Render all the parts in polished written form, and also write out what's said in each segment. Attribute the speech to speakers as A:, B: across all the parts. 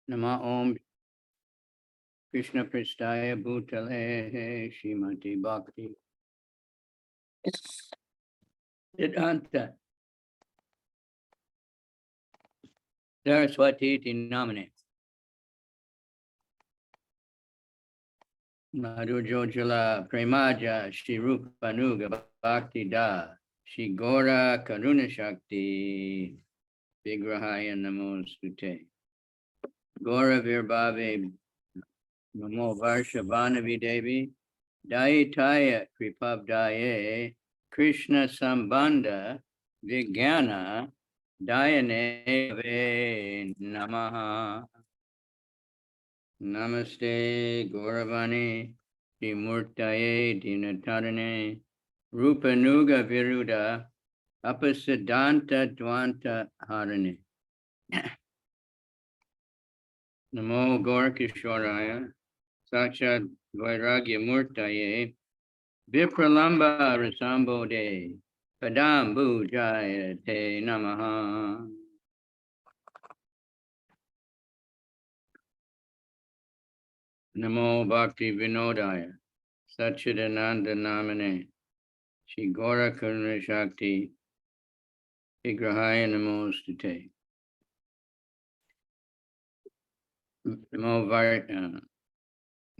A: Nama Om Krishna Pristaya Bhutale Shrimati Bhakti Siddhanta Saraswati Namane Madhujojala Premaja Shri Rupanuga Bhakti Da Shri Gora Karuna Shakti Vigrahaya Namostute Gora Virbhave Namo Varsha Vanavi Devi Dayitaya Kripabdaye Krishna Sambandha Vijnana Dayane Namaha Namaste Gauravani Dimurtaye Dinatarane Rupanuga Viruda Apasiddhanta Dvanta Harane Namo Gaurakishwaraya Sakshat Vairagya Murtaye Vipralamba Rasambode Padam Bhujaya Te Namaha Namo Bhakti Vinodaya Satchidananda Namane Shri Gora Karuna Shakti Vigrahaya Namostute Namo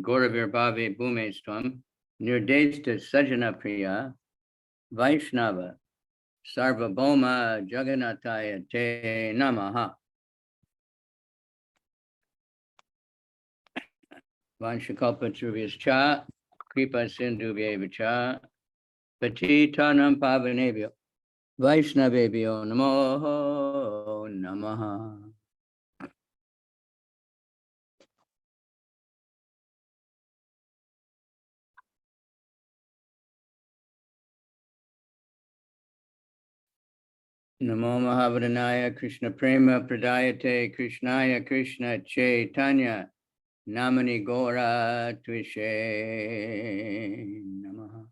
A: Gora Virbhave Bhume Swam Nirdesta Sajana Priya Vaishnava Sarvabhauma Jagannataya Te Namaha Vanchakalpatrubhyascha Kripa Sindhubhyevacha Patitanam Pavanebhyo Vaishnavebhyo Namo Namaha Namo Mahavadhanaya Krishna Prema Pradayate Krishnaya Krishna Chaitanya Namani Gora Tvishe Namaha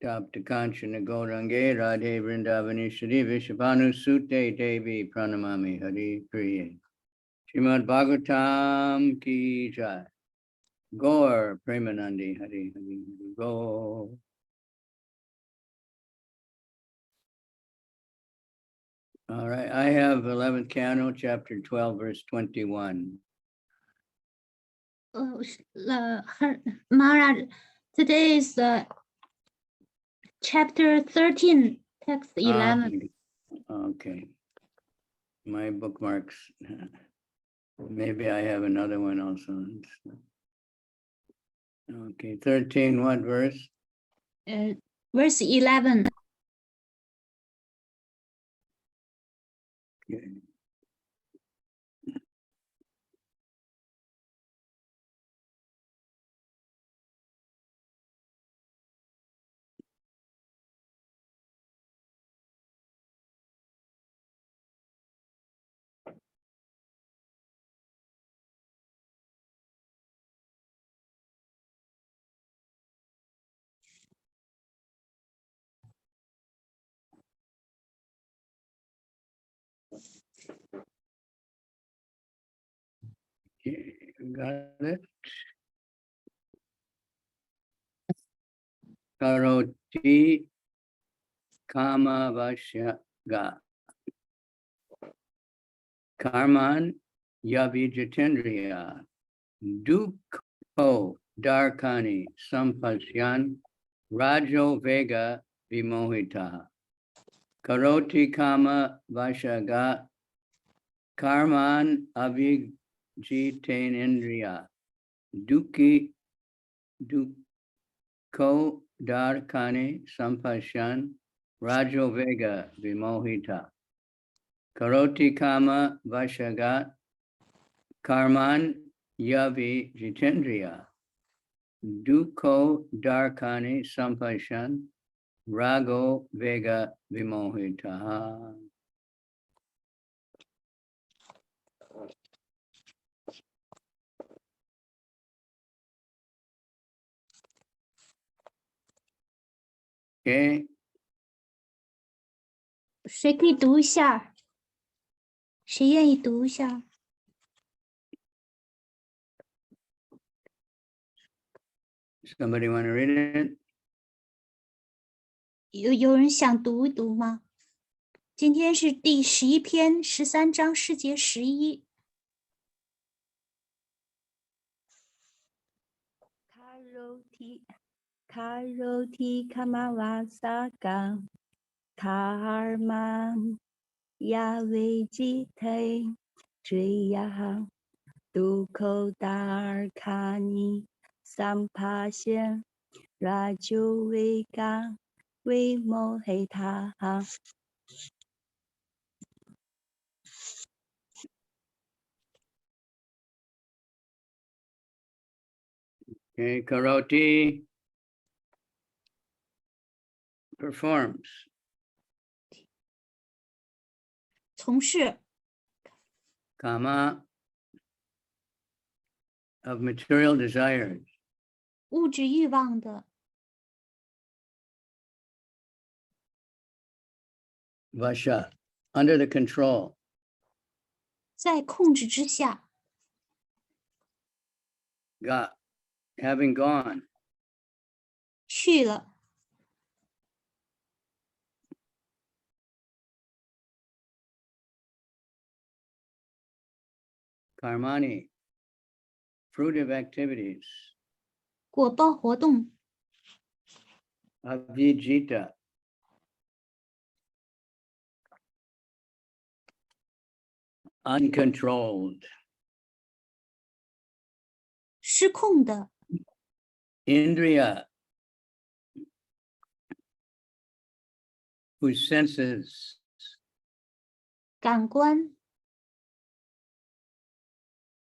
A: Tapta Kanchana Gaurange Radhe Vrindavaneshwari Vishabhanu Sute Devi Pranamami Hari Priye Srimad Bhagavatam Ki Jai Gaur Premanandi Hari Hari Hari Gaur. All right, I have 11th Canto, chapter 12, verse 21.
B: Maharaj, today is chapter 13, text 11.
A: Okay. My bookmarks. Maybe I have another one also. Okay, 13, what verse?
B: Verse 11.
A: Okay. Got it. Karoti kama vasyaga. Karman yavijatendriya. Dukho darkani sampasyan. Rajo vega vimohita. Karoti kama vasyaga. Karman avijitenendriya. Dukho darkani sampasyan. Rajo vega vimohita. Karoti kama vashagat karman yavi jitendriya. Dukho darkani sampashan rago vega vimohita. Okay,
B: 谁可以读一下？谁愿意读一下？
A: Somebody want to read it?
B: 有人想读一读吗？今天是第11篇13章诗节11。
C: Karoti kamavasaka karman yavejite triyaha dukho darkani sampasya rajoveka vimohitaha.
A: Okay, Karoti performs.
B: 从事
A: Kama of material desires.
B: 物质欲望的
A: Vasha, under the control.
B: 在控制之下，
A: Ga, having gone.
B: 去了
A: Karmani, fruitive activities.
B: 果报活动，
A: Avijita, uncontrolled.
B: 失控的
A: Indriya, whose senses.
B: 感官，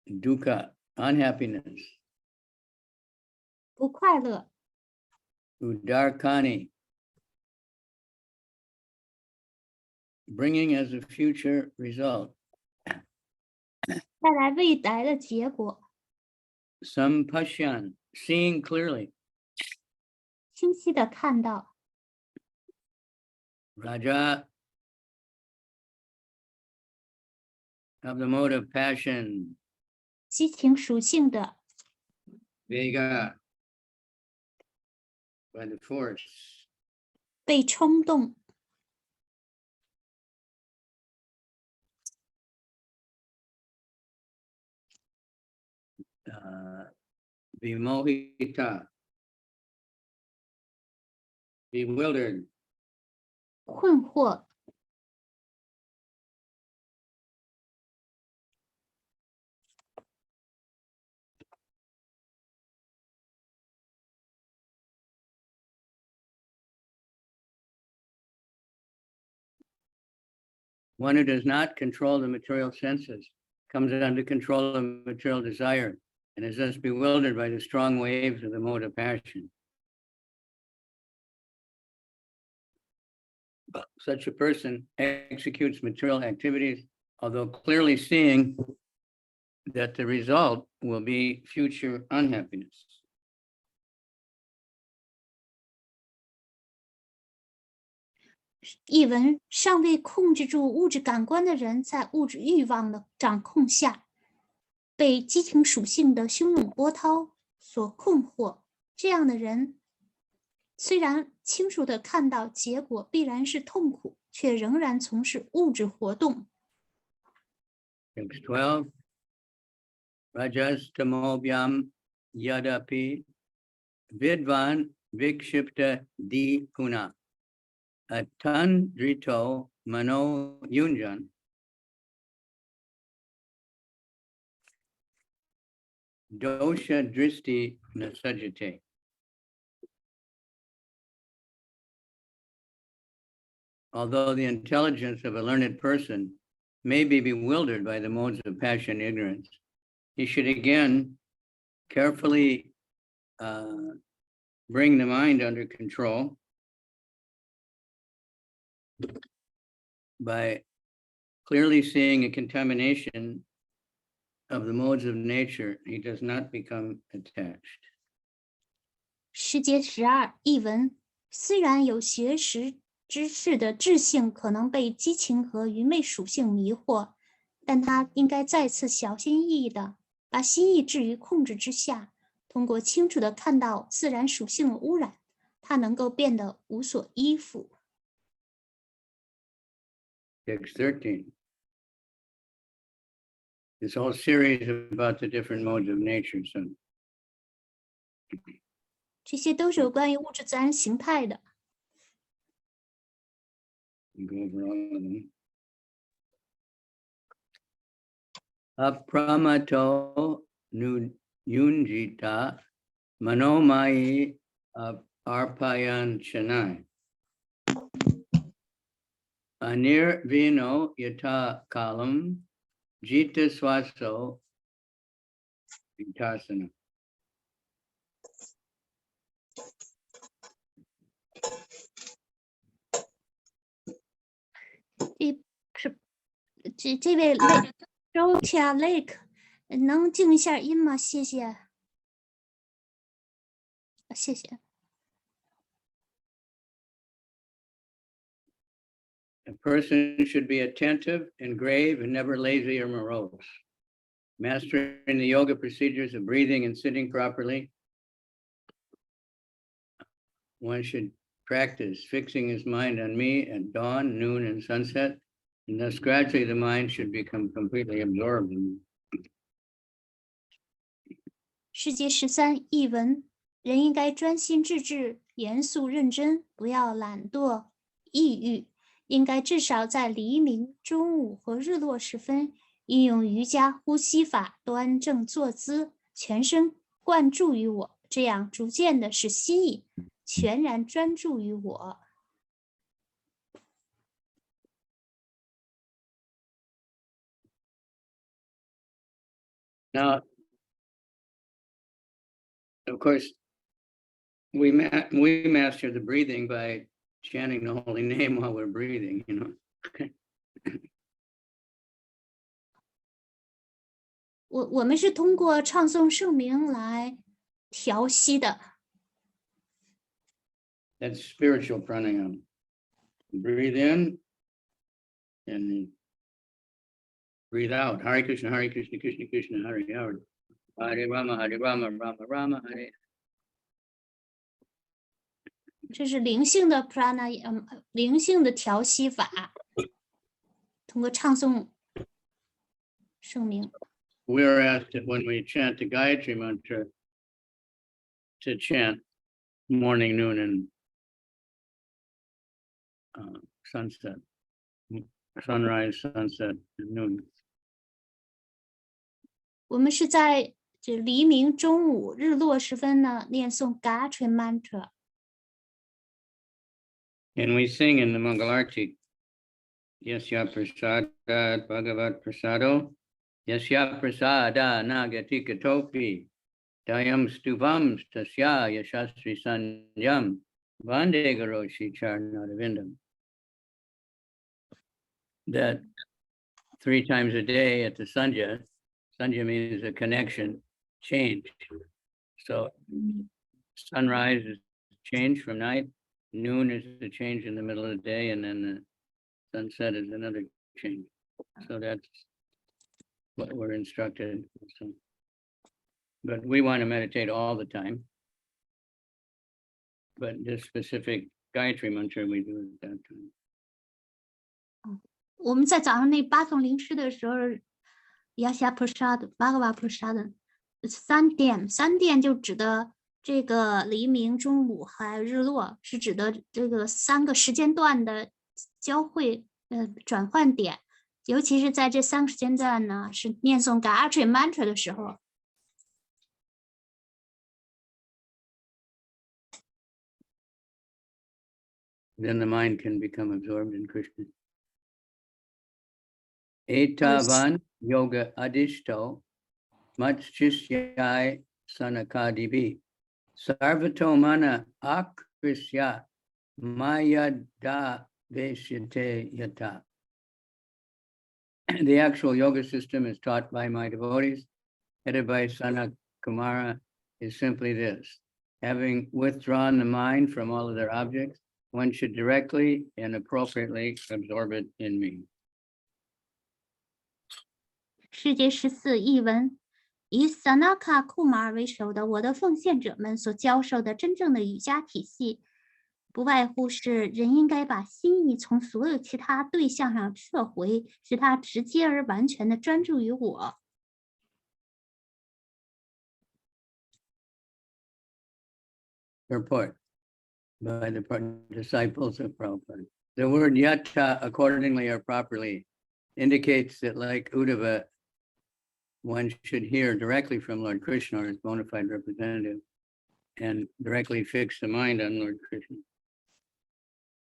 A: Dukkha, unhappiness.
B: 不快乐，
A: Udarkani, bringing as a future result.
B: 带来未来的结果，
A: Sampashyan, seeing clearly.
B: 清晰的看到，
A: Raja, of the mode of passion.
B: 激情属性的，
A: Vega, by the force.
B: 被冲动，
A: Vimohita, bewildered.
B: 困惑，
A: One who does not control the material senses comes under control of material desire and is thus bewildered by the strong waves of the mode of passion. Such a person executes material activities, although clearly seeing that the result will be future unhappiness.
B: 译文尚未控制住物质感官的人，在物质欲望的掌控下，被激情属性的汹涌波涛所困惑。这样的人，虽然清楚地看到结果必然是痛苦，却仍然从事物质活动。
A: Text 12. Rajastamobhyam yadapi vidvan vikshipta di puna atandrito mano yunjan dosha dristi nasajate. Although the intelligence of a learned person may be bewildered by the modes of passion and ignorance, he should again carefully bring the mind under control by clearly seeing a contamination of the modes of nature. He does not become attached.
B: 诗节12译文，虽然有学识知识的智性可能被激情和愚昧属性迷惑，但他应该再次小心翼翼地把心意置于控制之下，通过清楚地看到自然属性的污染，他能够变得无所依附。
A: Text 13. This whole series about the different modes of nature. So
B: 这些都是有关于物质自然形态的。
A: we go over all of them. Apramato yunjita manomai arpayan chanai. Anir vino yata kalam jita swaso vitasana.
B: 这位 Rotia Lake 能静一下音吗？谢谢，谢谢。
A: A person should be attentive and grave and never lazy or morose. Mastering the yoga procedures of breathing and sitting properly, one should practice fixing his mind on me at dawn, noon, and sunset, and thus gradually the mind should become completely absorbed in me.
B: 世界13译文：人应该专心致志、严肃认真，不要懒惰、抑郁。应该至少在黎明、中午和日落时分，运用瑜伽呼吸法，端正坐姿，全神贯注于我，这样逐渐的使心意全然专注于我。
A: Now, of course, we master the breathing by chanting the holy name while we're breathing, you know.
B: 我们是通过唱诵圣名来调息的。
A: That's spiritual pranayama. Breathe in and breathe out. Hare Krishna, Hare Krishna, Krishna Krishna, Hare Hare. Hare Rama, Hare Rama, Rama Rama, Hare.
B: 这是灵性的 prana， 灵性的调息法，通过唱诵圣名。
A: We are asked that when we chant the Gayatri mantra to chant morning, noon, and sunset, sunrise, sunset, and noon.
B: 我们是在这黎明、中午、日落时分呢，念诵 Gayatri mantra。And
A: we sing in the Mangalarti, Yasya Prasadat Bhagavat Prasado, Yasya Prasada Nagati Katopi, Dayam Stuvam Tasya Yashastri Sanjam, Vande Garoshi Charnadavindam. That 3 times a day at the Sanja means a connection, change. So sunrise is change from night. Noon is the change in the middle of the day, and then the sunset is another change. So that's what we're instructed. So, but we want to meditate all the time. But this specific Gayatri mantra we do at that time.
B: 我们在早上那8种灵师的时候 ，Yasya Prasad Bhagavat Prasad 3点就指的。这个黎明、中午还有日落，是指的这个3个时间段的交汇转换点，尤其是在这3个时间段呢，是念诵 Gayatri mantra 的时候。
A: Then the mind can become absorbed in Krishna. Etavan yoga adishto matchishyai sanakadibi. Sarvatomana akrisya mayada veshyate yata. The actual yoga system is taught by my devotees, headed by Sanat Kumara, is simply this: having withdrawn the mind from all of their objects, one should directly and appropriately absorb it in me.
B: 世界14译文，以萨纳卡库马尔为首的我的奉献者们所教授的真正的瑜伽体系，不外乎是人应该把心意从所有其他对象上撤回，使它直接而完全的专注于我。
A: Report by the disciples of Prabhupada. The word yata accordingly or properly indicates that like Uddhava, one should hear directly from Lord Krishna or his bona fide representative and directly fix the mind on Lord Krishna.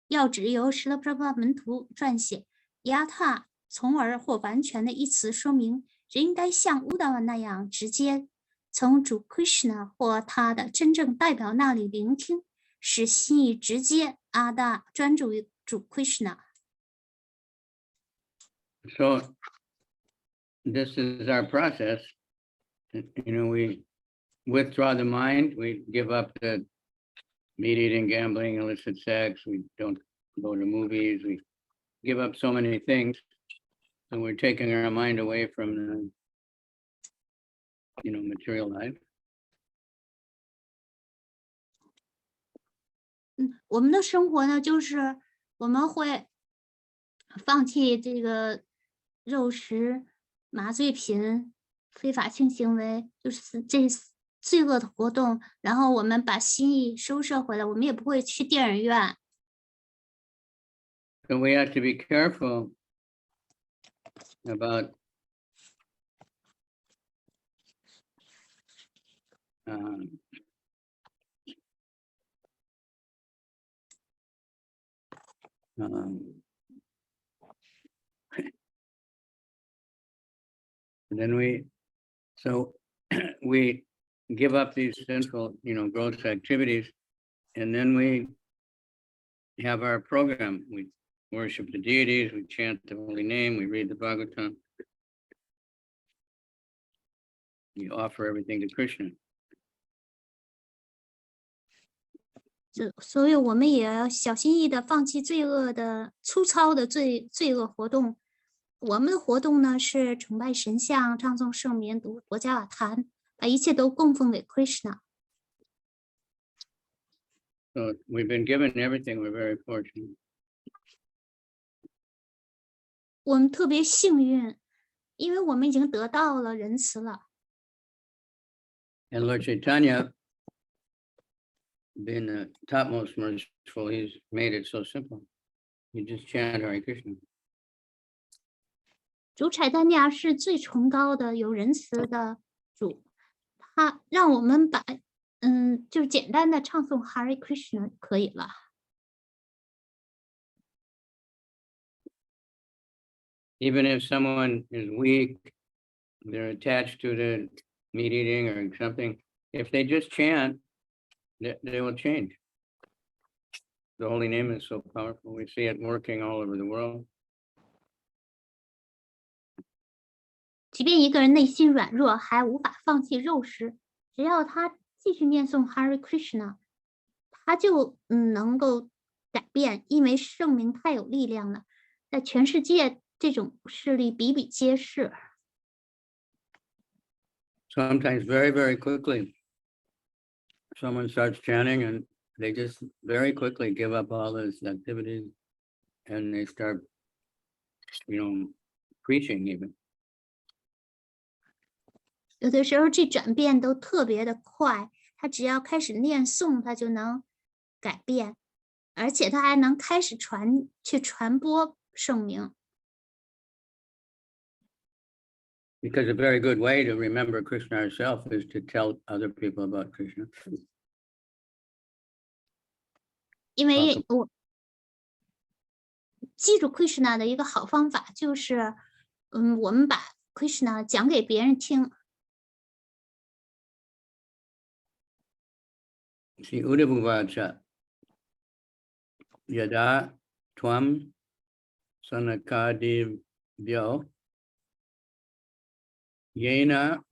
B: 要旨由施勒普拉巴门徒撰写亚塔从而或完全的一词，说明人应该像乌达瓦那样直接从主 Krishna 或他的真正代表那里聆听，使心意直接阿达专注于主 Krishna。
A: So this is our process. We withdraw the mind, we give up the meat eating, gambling, illicit sex, we don't go to movies, we give up so many things. And we're taking our mind away from the, material life.
B: 我们的生活呢，就是我们会放弃这个肉食、麻醉品、非法性行为，就是这罪恶的活动，然后我们把心意收摄回来，我们也不会去电影院。
A: So we have to be careful about then we give up these sinful, gross activities, and then we have our program. We worship the deities, we chant the holy name, we read the Bhagavatam, we offer everything to Krishna.
B: 所以我们也要小心翼翼的放弃罪恶的粗糙的罪恶活动。我们的活动呢是崇拜神像、唱诵圣名、读国家瓦坛，把一切都供奉给 Krishna。
A: So we've been given everything, we're very fortunate.
B: 我们特别幸运，因为我们已经得到了仁慈了。
A: And Lord Chaitanya, being the topmost merciful, he's made it so simple. You just chant Hare Krishna.
B: 主柴丹尼亚是最崇高的、有仁慈的主，他让我们把就是简单的唱诵 Hare Krishna 可以了。
A: Even if someone is weak, they're attached to the meat eating or something, if they just chant, they will change. The holy name is so powerful. We see it working all over the world.
B: 即便一个人内心软弱，还无法放弃肉食，只要他继续念诵 Hare Krishna， 他就能够改变，因为圣名太有力量了，在全世界这种事例比比皆是。
A: Sometimes very, very quickly, someone starts chanting and they just very quickly give up all those activities and they start, preaching even.
B: 有的时候这转变都特别的快，他只要开始念诵，他就能改变，而且他还能开始传播圣名。
A: Because a very good way to remember Krishna ourselves is to tell other people about Krishna.
B: 因为我记住 Krishna 的一个好方法就是，我们把 Krishna 讲给别人听。
A: Sri Uddhavacha Yada Tvam Sanakadivyo Yena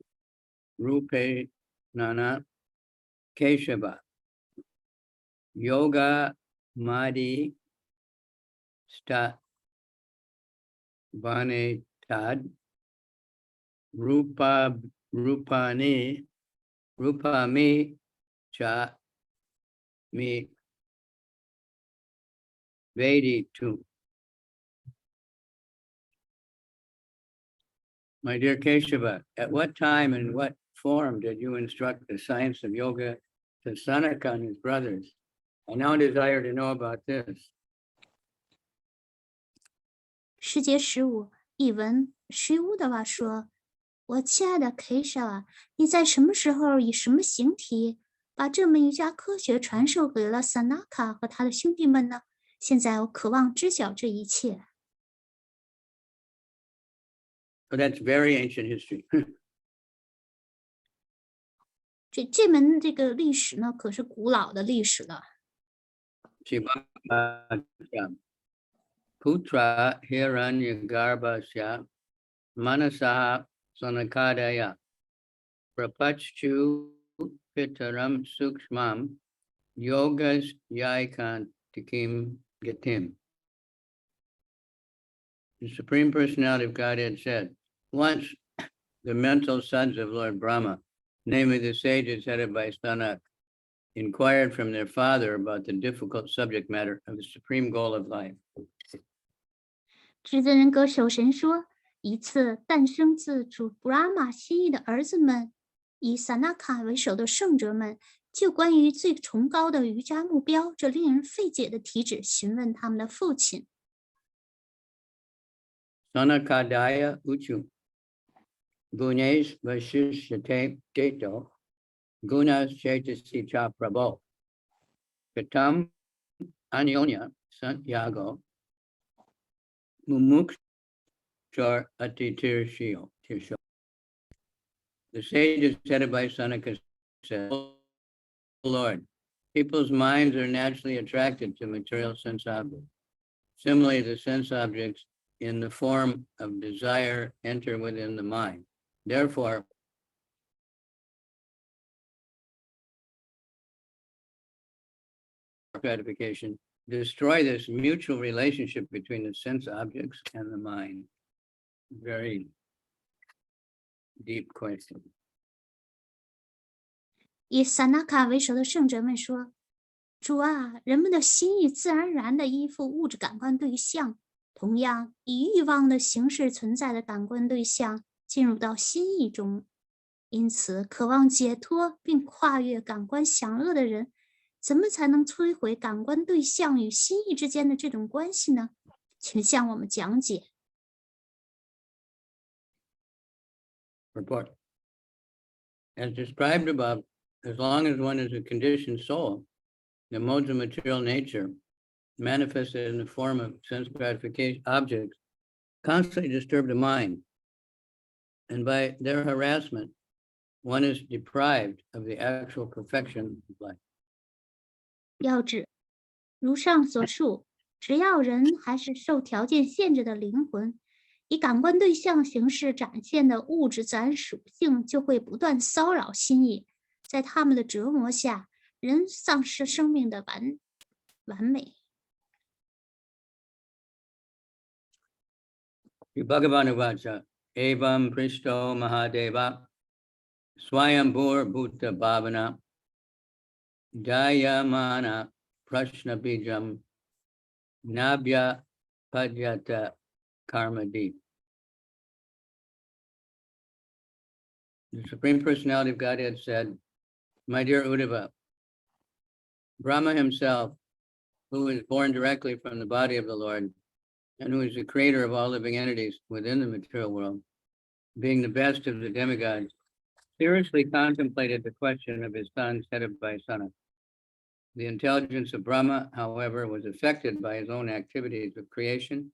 A: Rupe Nana Keshava Yoga Madi sta bane tad rupami cha mi vedi tu. My dear Keshava, at what time and what form did you instruct the science of yoga to Sanaka and his brothers? I now desire to know about this.
B: 世节15译文虚乌的话说：“我亲爱的 Kesha，你在什么时候以什么形体把这门瑜伽科学传授给了 Sanaka 和他的兄弟们呢？现在我渴望知晓这一切。”
A: So that's very ancient history.
B: 这门这个历史呢，可是古老的历史了。
A: Putra hiranyagarbhasya manasaha sanakadaya prapachchu pitaram sukshmam yogas yaikantikim gatim. The Supreme Personality of Godhead said, once the mental sons of Lord Brahma, namely the sages headed by Sanak, inquired from their father about the difficult subject matter of the supreme goal of life.
B: 至尊人格守神说，一次诞生自主 Brahma 心意的儿子们，以 Sanaka 为首的圣者们，就关于最崇高的瑜伽目标这令人费解的题旨询问他们的父亲。
A: Sanakadaya uchu gunes vashishyate deto gunas chaitasi cha prabho katam anyonya santyago mumukshar atitirshio. The sages headed by Sanaka said, "O Lord, people's minds are naturally attracted to material sense objects. Similarly, the sense objects in the form of desire enter within the mind. Therefore, gratification, destroy this mutual relationship between the sense objects and the mind." Very deep question.
B: 以 Sanaka 为首的圣者们说：“主啊，人们的心意自然而然地依附物质感官对象，同样以欲望的形式存在的感官对象进入到心意中。因此，渴望解脱并跨越感官享乐的人，怎么才能摧毁感官对象与心意之间的这种关系呢？请向我们讲解。”
A: Report. As described above, as long as one is a conditioned soul, the modes of material nature, manifested in the form of sense gratification objects, constantly disturb the mind. And by their harassment, one is deprived of the actual perfection of life.
B: 要旨，如上所述，只要人还是受条件限制的灵魂，以感官对象形式展现的物质自然属性就会不断骚扰心意，在他们的折磨下，人丧失生命的完美。
A: Bhagavan Uvacha, Evam Prishto Mahadeva, Swayambhur Bhuta Bhavana, Dayamana Prashna Bijam, Nabhya Padyata Karmadi. The Supreme Personality of Godhead said, "My dear Uddhava, Brahma himself, who is born directly from the body of the Lord, and who is the creator of all living entities within the material world, being the best of the demigods, seriously contemplated the question of his sons headed by Sanak. The intelligence of Brahma, however, was affected by his own activities of creation,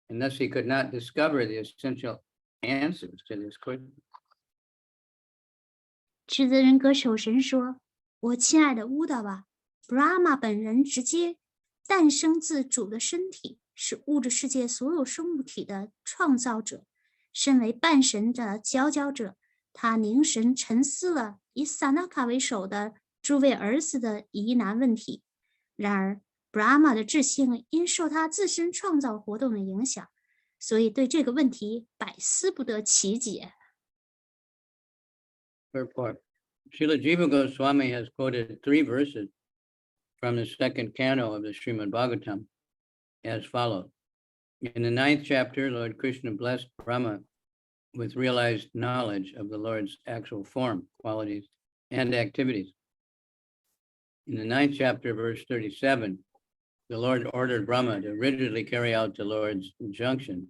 A: and thus he could not discover the essential answers to this question."
B: 至尊人格守神说：“我亲爱的乌达瓦 ，Brahma 本人直接诞生自主的身体，是物质世界所有生物体的创造者。身为半神的佼佼者，他凝神沉思了以 Sanaka 为首的诸位儿子的疑难问题。然而， Brahma 的智性因受他自身创造活动的影响，所以对这个问题百思不得其解。
A: Purport. Srila Jiva Goswami has quoted 3 verses from the 2nd canto of the Srimad Bhagavatam as follows. In the 9th chapter, Lord Krishna blessed Brahma with realized knowledge of the Lord's actual form, qualities, and activities. In the 9th chapter, verse 37, the Lord ordered Brahma to rigidly carry out the Lord's injunctions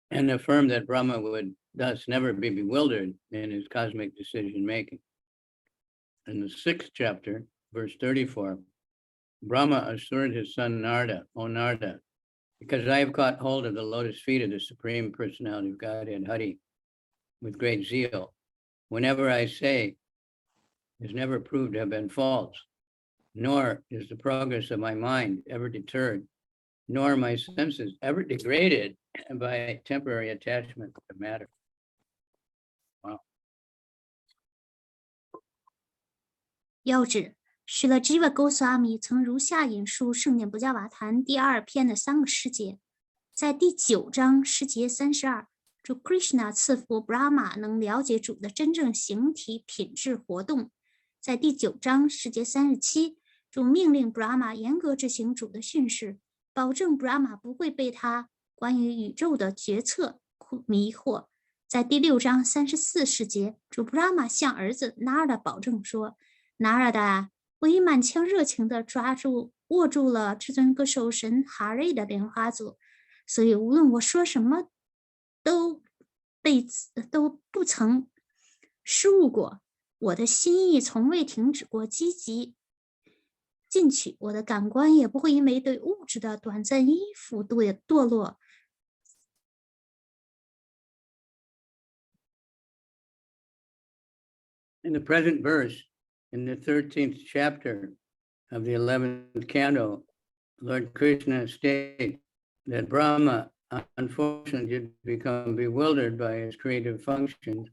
A: and affirmed that Brahma would thus never be bewildered in his cosmic decision-making. In the 6th chapter, verse 34, Brahma assured his son Narada, O Narada, because I have caught hold of the lotus feet of the Supreme Personality of Godhead, Hari, with great zeal. Whenever I say has never proved to have been false, nor is the progress of my mind ever deterred, nor my senses ever degraded by temporary attachment to matter. Wow.
B: 要指Srila Jiva Goswami 曾如下引述圣典不加瓦坛第2篇的3个诗节，在第9章诗节32，主 Krishna 赐福 Brahma 能了解主的真正形体品质活动。在第9章诗节37，主命令 Brahma 严格执行主的训示，保证 Brahma 不会被他关于宇宙的决策迷惑。在第6章34诗节，主 Brahma 向儿子 Narada 保证说 Narada， 我已满腔热情地握住了至尊歌手神 Hari 的莲花座，所以无论我说什么都不曾失误过，我的心意从未停止过积极进取，我的感官也不会因为对物质的短暂依附堕落。
A: In the present verse, in the 13th chapter of the 11th canto, Lord Krishna states that Brahma unfortunately did become bewildered by his creative functions,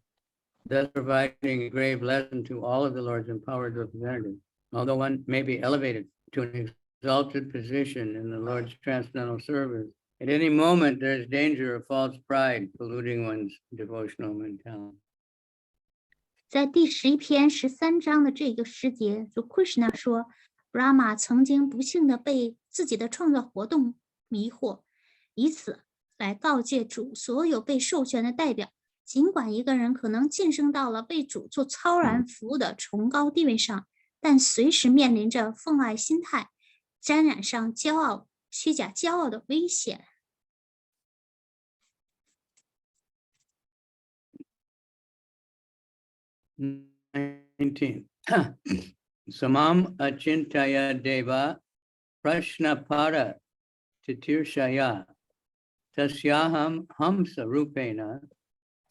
A: thus providing a grave lesson to all of the Lord's empowered representatives. Although one may be elevated to an exalted position in the Lord's transcendental service, at any moment there is danger of false pride polluting one's devotional mentality.
B: 在第11篇13章的这个诗节，主 Krishna 说 ，Brahma 曾经不幸地被自己的创造活动迷惑，以此来告诫主所有被授权的代表，尽管一个人可能晋升到了为主做超然服务的崇高地位上，但随时面临着奉爱心态沾染上虚假骄傲的危险。
A: 19. Samam achintaya deva prashnapada titirshaya tasyaham hamsa rupena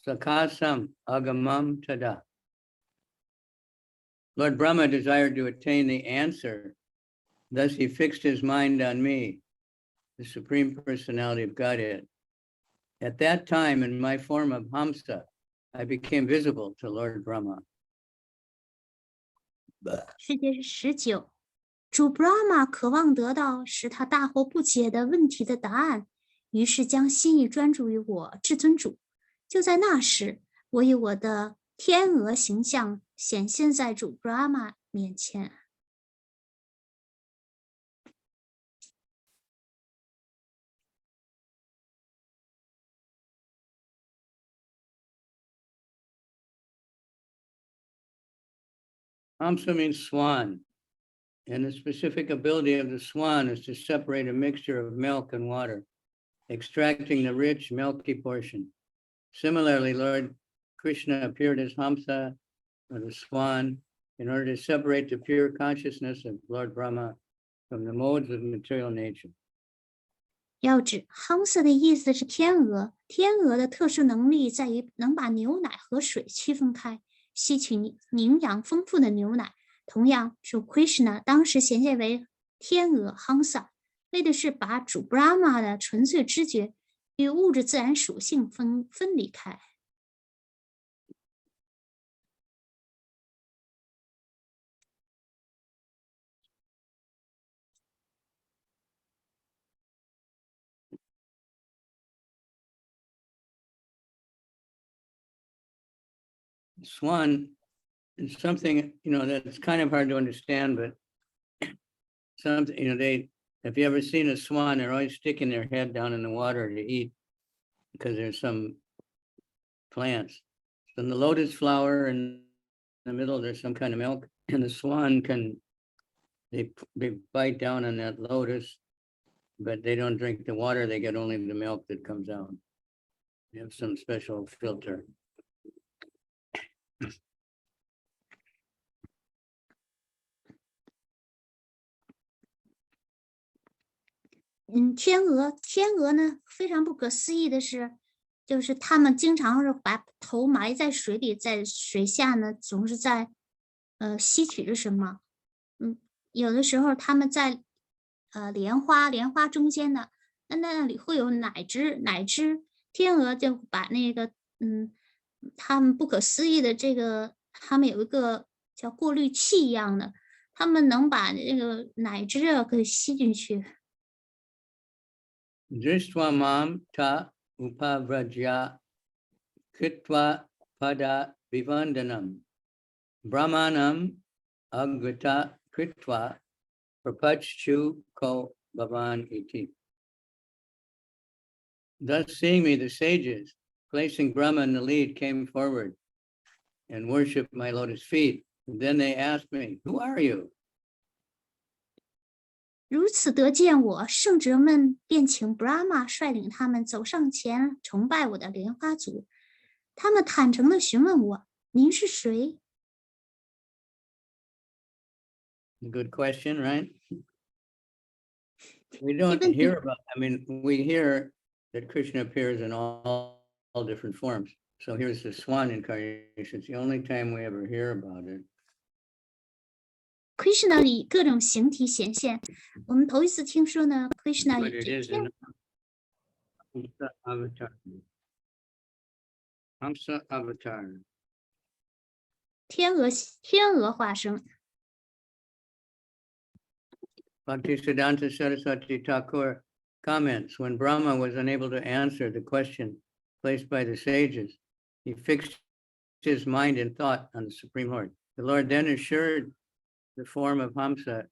A: sakasam agamam tada. Lord Brahma desired to attain the answer. Thus he fixed his mind on me, the Supreme Personality of Godhead. At that time, in my form of Hamsa, I became visible to Lord Brahma.
B: 世界是19，主 Brahma 渴望得到使他大惑不解的问题的答案，于是将心意专注于我至尊主。就在那时，我以我的天鹅形象显现在主 Brahma 面前。
A: Hamsa means swan, and the specific ability of the swan is to separate a mixture of milk and water, extracting the rich, milky portion. Similarly, Lord Krishna appeared as Hamsa, or the swan, in order to separate the pure consciousness of Lord Brahma from the modes of material nature.
B: 要指 Hamsa 的意思是天鹅，天鹅的特殊能力在于能把牛奶和水区分开，吸取营养丰富的牛奶。同样，主 Krishna 当时显现为天鹅 Hamsa， 为的是把主 Brahma 的纯粹知觉与物质自然属性分离开。
A: Swan is something, that's kind of hard to understand, but something, if you ever seen a swan, they're always sticking their head down in the water to eat because there's some plants. So in the lotus flower in the middle, there's some kind of milk, and the swan they bite down on that lotus, but they don't drink the water, they get only the milk that comes out. They have some special filter.
B: 天鹅呢，非常不可思议的是，就是它们经常是把头埋在水里，在水下呢，总是在吸取着什么。有的时候它们在莲花中间呢，那里会有奶汁，天鹅就把那个它们不可思议的这个，它们有一个叫过滤器一样的，它们能把那个奶汁给吸进去。
A: Drishtva mam ta upavrajya kitva pada vivandanam brahmanam agvita kritva prapachchu ko bhavan iti. Thus seeing me, the sages, placing Brahma in the lead, came forward and worshipped my lotus feet. And then they asked me, "Who are you?"
B: 如此得见我，圣哲们便请 Brahma 率领他们走上前崇拜我的莲花足。他们坦诚地询问我：“您是谁？”
A: Good question, right? We don't hear about, we hear that Krishna appears in all different forms. So here's the swan incarnation. It's the only time we ever hear about it.
B: Krishna 以各种形体显现，我们头一次听说呢。Krishna 以
A: But it is in Hamsa avatar. Hamsa avatar.
B: 天鹅化身。
A: Bhaktisiddhanta Saraswati Thakur comments, when Brahma was unable to answer the question placed by the sages, he fixed his mind and thought on the Supreme Lord. The Lord then assured the form of Hamsa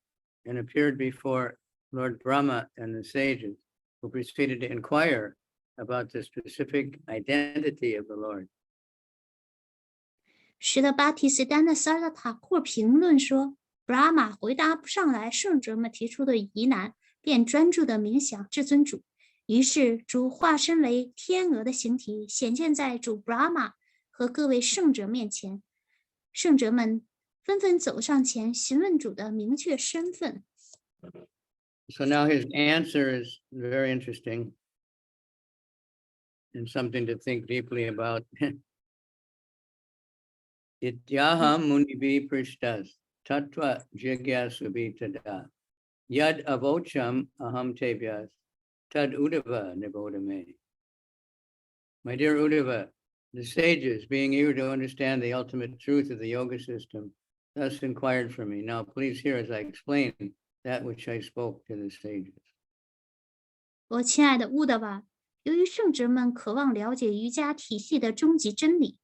A: and appeared before Lord Brahma and the sages, who proceeded to inquire about the specific identity of the Lord.
B: 使得巴提斯丹的萨拉塔库评论说 ，Brahma 回答不上来圣哲们提出的疑难，便专注的冥想至尊主。于是主化身为天鹅的形体，显现在主 Brahma 和各位圣哲面前。圣哲们纷纷走上前询问主的明确身份。
A: So now his answer is very interesting and something to think deeply about. Ityaham munibi prishtas tatva jigyasubhi tada yad avocham aham tevyas tad udava nibodame. My dear Uddhava, the sages, being eager to understand the ultimate truth of the yoga system, thus inquired for me. Now, please hear as I explain that which I spoke to the sages.
B: 我亲爱的乌德瓦，由于圣哲们渴望了解瑜伽体系的终极真理，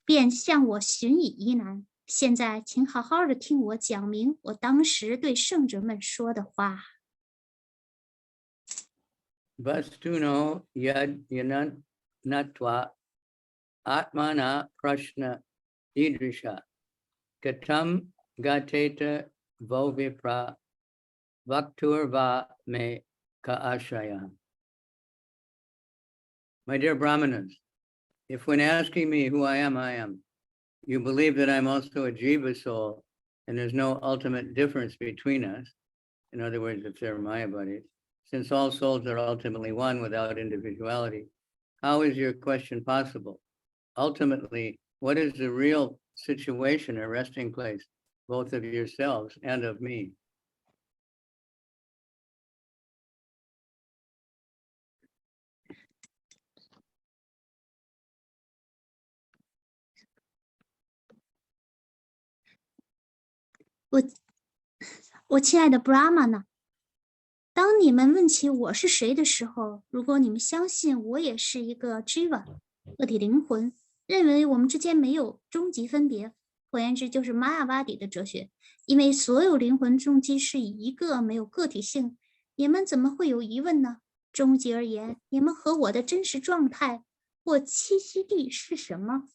B: 便向我询以疑难。现在，请好好的听我讲明我当时对圣哲们说的话。
A: Vastuno yad yanatva atmana prashna idrisha katam gateta vovipra vakturva me kaashraya. My dear Brahmanas, if when asking me who I am, you believe that I'm also a jiva soul and there's no ultimate difference between us, in other words, if they're Maya buddies, since all souls are ultimately one without individuality, how is your question possible? Ultimately, what is the real situation or resting place, both of yourselves and of me?
B: 我亲爱的 Brahma 呢？当你们问起我是谁的时候，如果你们相信我也是一个 Jiva 个体灵魂，认为我们之间没有终极分别，换言之就是玛雅瓦底的哲学，因为所有灵魂终极是以一个，没有个体性。你们怎么会有疑问呢？终极而言，你们和我的真实状态或栖息地是什么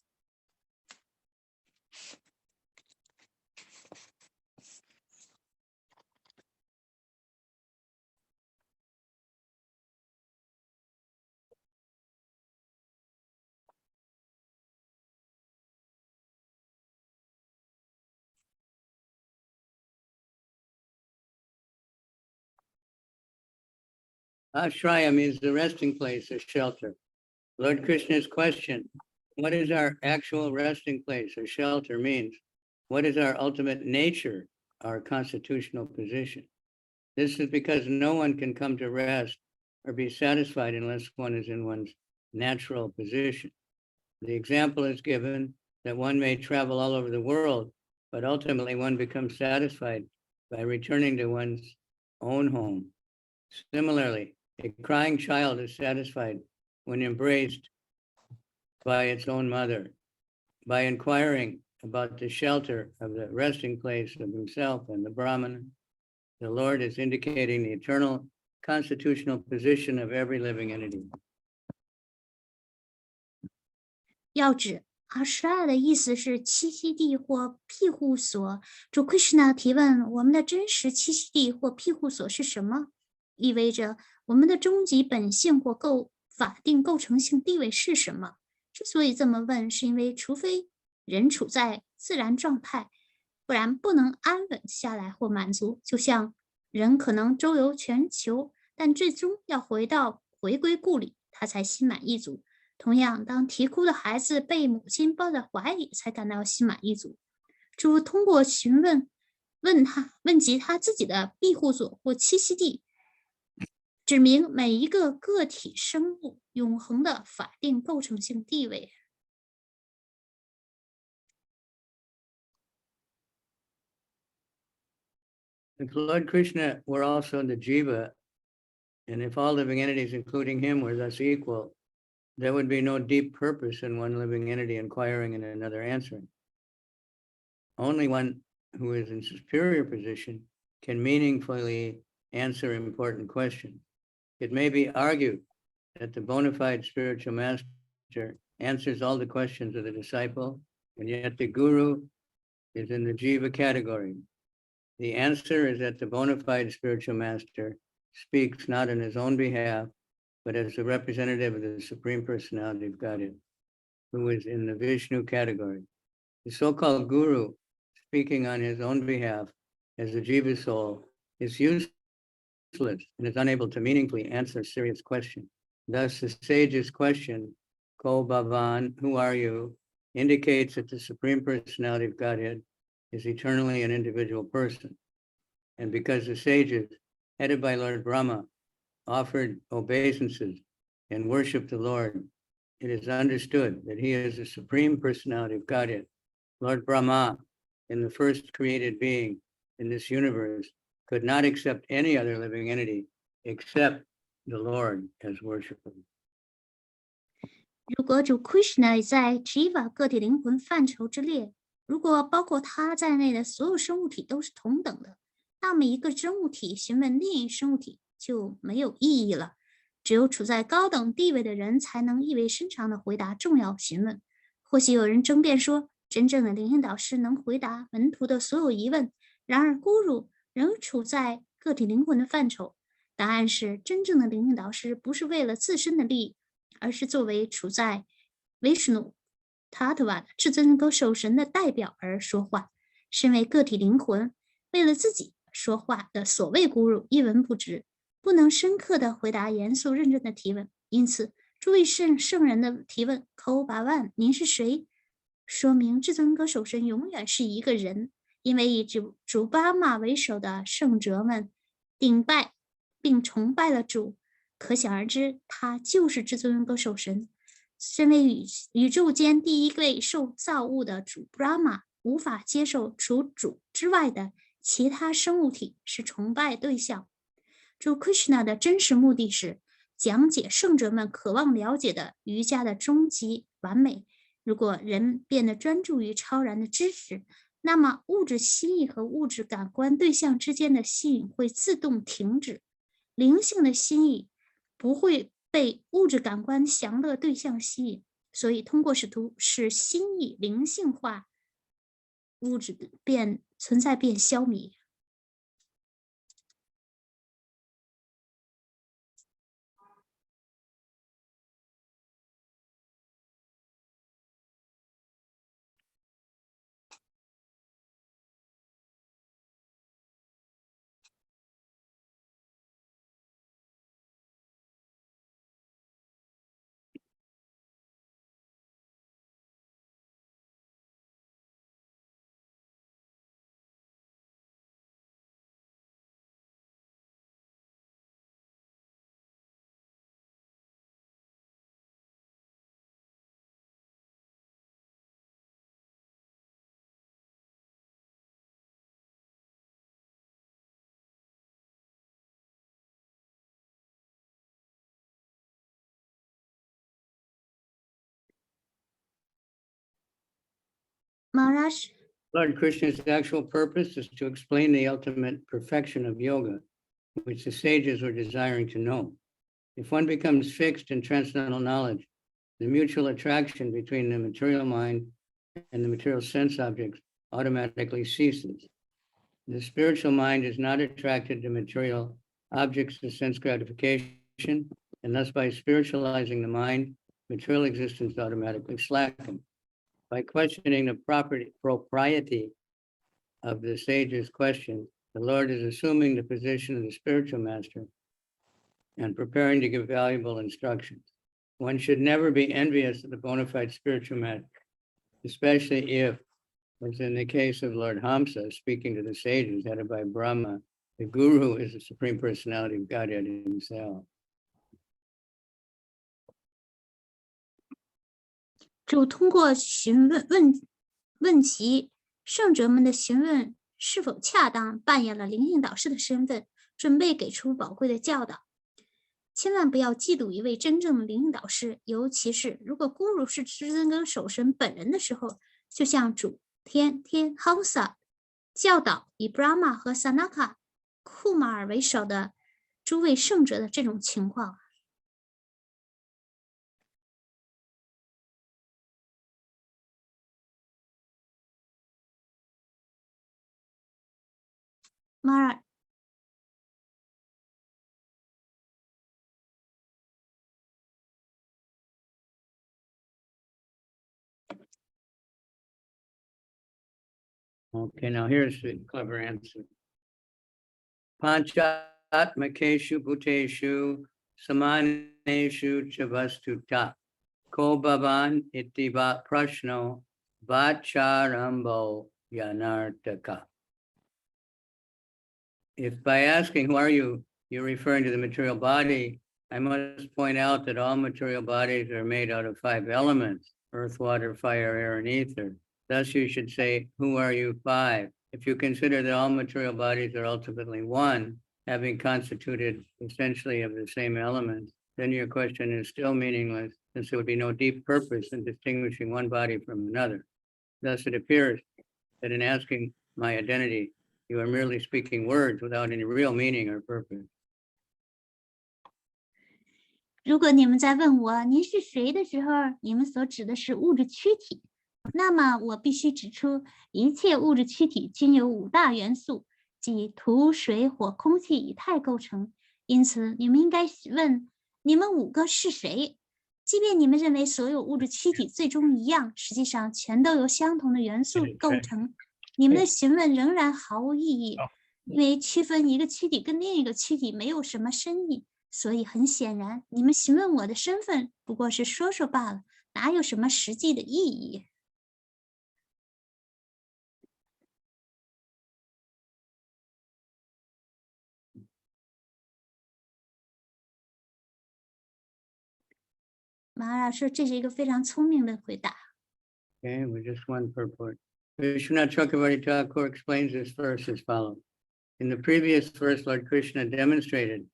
B: ？Ashraya
A: means the resting place or shelter. Lord Krishna's question, what is our actual resting place or shelter, means what is our ultimate nature, our constitutional position. This is because no one can come to rest or be satisfied unless one is in one's natural position. The example is given that one may travel all over the world, but ultimately one becomes satisfied by returning to one's own home. Similarly, a crying child is satisfied when embraced by its own mother. By inquiring about the shelter of the resting place of himself and the Brahman, the Lord is indicating the eternal constitutional position of every living entity.
B: 要指阿什拉的意思是栖息地或庇护所。主 Krishna 提问：我们的真实栖息地或庇护所是什么？意味着我们的终极本性或法定构成性地位是什么？之所以这么问，是因为除非人处在自然状态，不然不能安稳下来或满足。就像人可能周游全球，但最终要回归故里，他才心满意足。同样，当啼哭的孩子被母亲抱在怀里，才感到心满意足。主通过询问及他自己的庇护所或栖息地，指明每一个个体生物永恒的法定构成性地位。
A: If Lord Krishna were also the jiva, and if all living entities, including him, were thus equal, there would be no deep purpose in one living entity inquiring and another answering. Only one who is in superior position can meaningfully answer important questions. It may be argued that the bona fide spiritual master answers all the questions of the disciple, and yet the guru is in the jiva category. The answer is that the bona fide spiritual master speaks not on his own behalf, but as the representative of the Supreme Personality of Godhead, who is in the Vishnu category. The so-called guru, speaking on his own behalf as the jiva soul, is useless and is unable to meaningfully answer a serious question. Thus, the sage's question, Ko Bhavan, who are you, indicates that the Supreme Personality of Godhead is eternally an individual person. And because the sages, headed by Lord Brahma, offered obeisances and worshiped the Lord, it is understood that he is the Supreme Personality of Godhead. Lord Brahma, in the first created being in this universe, could not accept any other living entity except the Lord as worshipper.
B: 如果主 Krishna 在 Jiva 个体灵魂范畴之列，如果包括他在内的所有生物体都是同等的，那么一个生物体询问另一生物体就没有意义了。只有处在高等地位的人才能意味深长地回答重要询问。或许有人争辩说，真正的灵性导师能回答门徒的所有疑问，然而 Guru 仍处在个体灵魂的范畴。答案是，真正的灵性导师不是为了自身的利益，而是作为处在 Vishnu Tattva 的至尊歌手神的代表而说话。身为个体灵魂，为了自己说话的所谓 Guru 一文不值，不能深刻地回答严肃认真的提问。因此，诸位圣人的提问 Ko Bhavan 您是谁，说明至尊歌手神永远是一个人，因为以主巴马为首的圣哲们顶拜并崇拜了主，可想而知，他就是至尊歌手神。身为宇宙间第一位受造物的主 Brahma 无法接受除主之外的其他生物体是崇拜对象。主 Krishna 的真实目的是讲解圣者们渴望了解的瑜伽的终极完美，如果人变得专注于超然的知识，那么物质心意和物质感官对象之间的吸引会自动停止，灵性的心意不会被物质感官享乐对象吸引，所以通过使心意灵性化，物质存在变消弭。Maharaj,
A: Lord Krishna's actual purpose is to explain the ultimate perfection of yoga, which the sages were desiring to know. If one becomes fixed in transcendental knowledge, the mutual attraction between the material mind and the material sense objects automatically ceases. The spiritual mind is not attracted to material objects of sense gratification, and thus by spiritualizing the mind, material existence automatically slackens. By questioning the propriety of the sage's question, the Lord is assuming the position of the spiritual master and preparing to give valuable instructions. One should never be envious of the bona fide spiritual master, especially if, as in the case of Lord Hamsa, speaking to the sages headed by Brahma, the guru is the Supreme Personality of Godhead himself.
B: 主通过问其圣者们的询问是否恰当，扮演了灵性导师的身份，准备给出宝贵的教导。千万不要嫉妒一位真正的灵性导师，尤其是如果咕噜是至尊跟守神本人的时候，就像主天 Hamsa 教导以 Brahma 和 Sanaka 库马尔为首的诸位圣者的这种情况。Mara,
A: Okay, now here's the clever answer. Panchatmakeshu bhuteshu samaneshu chavastuta ko bhavan iti prashno vacharambo yanartaka. If by asking who are you, you're referring to the material body, I must point out that all material bodies are made out of 5 elements: earth, water, fire, air, and ether. Thus you should say, who are you 5? If you consider that all material bodies are ultimately one, having constituted essentially of the same elements, then your question is still meaningless, since there would be no deep purpose in distinguishing one body from another. Thus it appears that in asking my identity, you are merely speaking words without any real meaning or purpose.
B: 如果你们在问我您是谁的时候，你们所指的是物质躯体，那么我必须指出，一切物质躯体均由5大元素，即土、水、火、空气、以太构成。因此，你们应该问你们5个是谁？即便你们认为所有物质躯体最终一样，实际上全都由相同的元素构成。你们的询问仍然毫无意义，因为区分一个躯体跟另一个躯体没有什么深意。所以很显然，你们询问我的身份不过是说说罢了，哪有什么实际的意义马拉说这是一个非常聪明的回答。
A: Okay, with just one purport. Vishwanath Chakravarti Thakur explains this verse as follows. In the previous verse, Lord Krishna demonstrated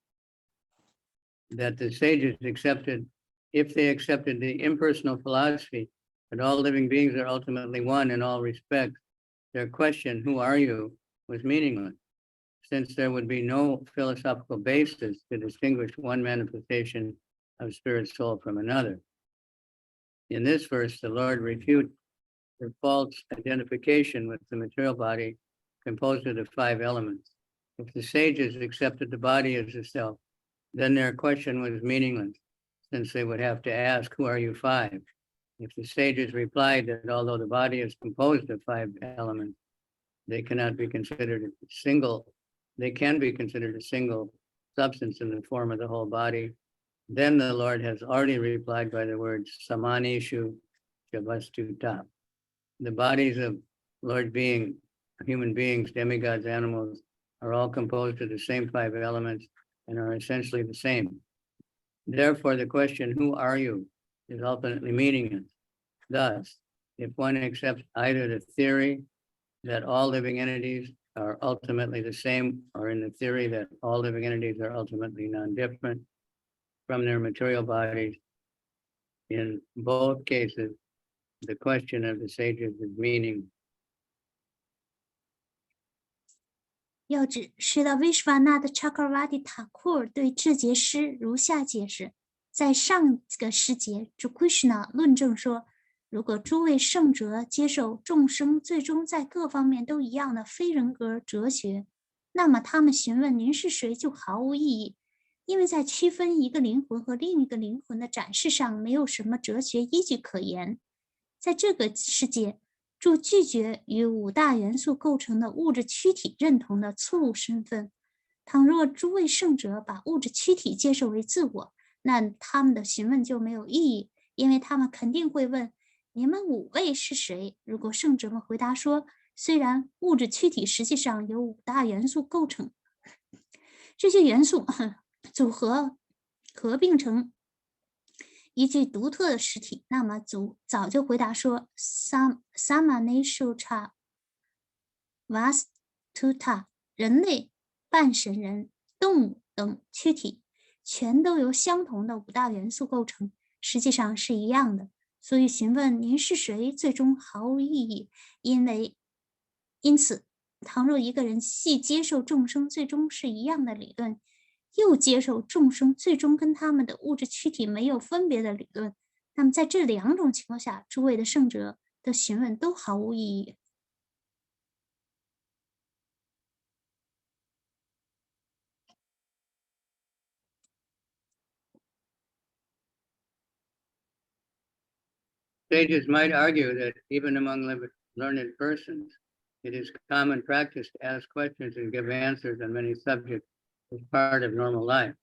A: that the sages accepted, if they accepted the impersonal philosophy, but all living beings are ultimately one in all respects. Their question, who are you, was meaningless, since there would be no philosophical basis to distinguish one manifestation of spirit soul from another. In this verse, the Lord refutes the false identification with the material body composed of the 5 elements. If the sages accepted the body as a self, then their question was meaningless, since they would have to ask, who are you 5? If the sages replied that although the body is composed of 5 elements, they cannot be considered a single, they can be considered a single substance in the form of the whole body, then the Lord has already replied by the words samanishu javastuta. The bodies of Lord being, human beings, demigods, animals, are all composed of the same 5 elements and are essentially the same. Therefore, the question, who are you, is ultimately meaningless. Thus, if one accepts either the theory that all living entities are ultimately the same, or in the theory that all living entities are ultimately non-different from their material bodies, in both cases, the question of the sages is meaningless.
B: 要指释到威斯瓦纳的查克瓦蒂塔库尔对这节诗如下解释：在上个诗节，主 Krishna 论证说，如果诸位圣哲接受众生最终在各方面都一样的非人格哲学，那么他们询问您是谁就毫无意义，因为在区分一个灵魂和另一个灵魂的展示上没有什么哲学依据可言。在这个世界，主拒绝与5大元素构成的物质躯体认同的错误身份。倘若诸位圣哲把物质躯体接受为自我，那他们的询问就没有意义，因为他们肯定会问：你们5位是谁？如果圣哲们回答说，虽然物质躯体实际上由5大元素构成，这些元素组合合并成一具独特的实体，那么主早就回答说 Samaneshucha Vastuta 人类、半神人、动物等躯体全都由相同的5大元素构成，实际上是一样的，所以询问您是谁最终毫无意义，因此倘若一个人既接受众生最终是一样的理论，又接受众生最终跟他们的物质躯体没有分别的理论，那么在这2种情况下，诸位的圣哲的询问都毫无意义。
A: Sages might argue that even among learned persons, it is common practice to ask questions and give answers on many subjects as part of normal life.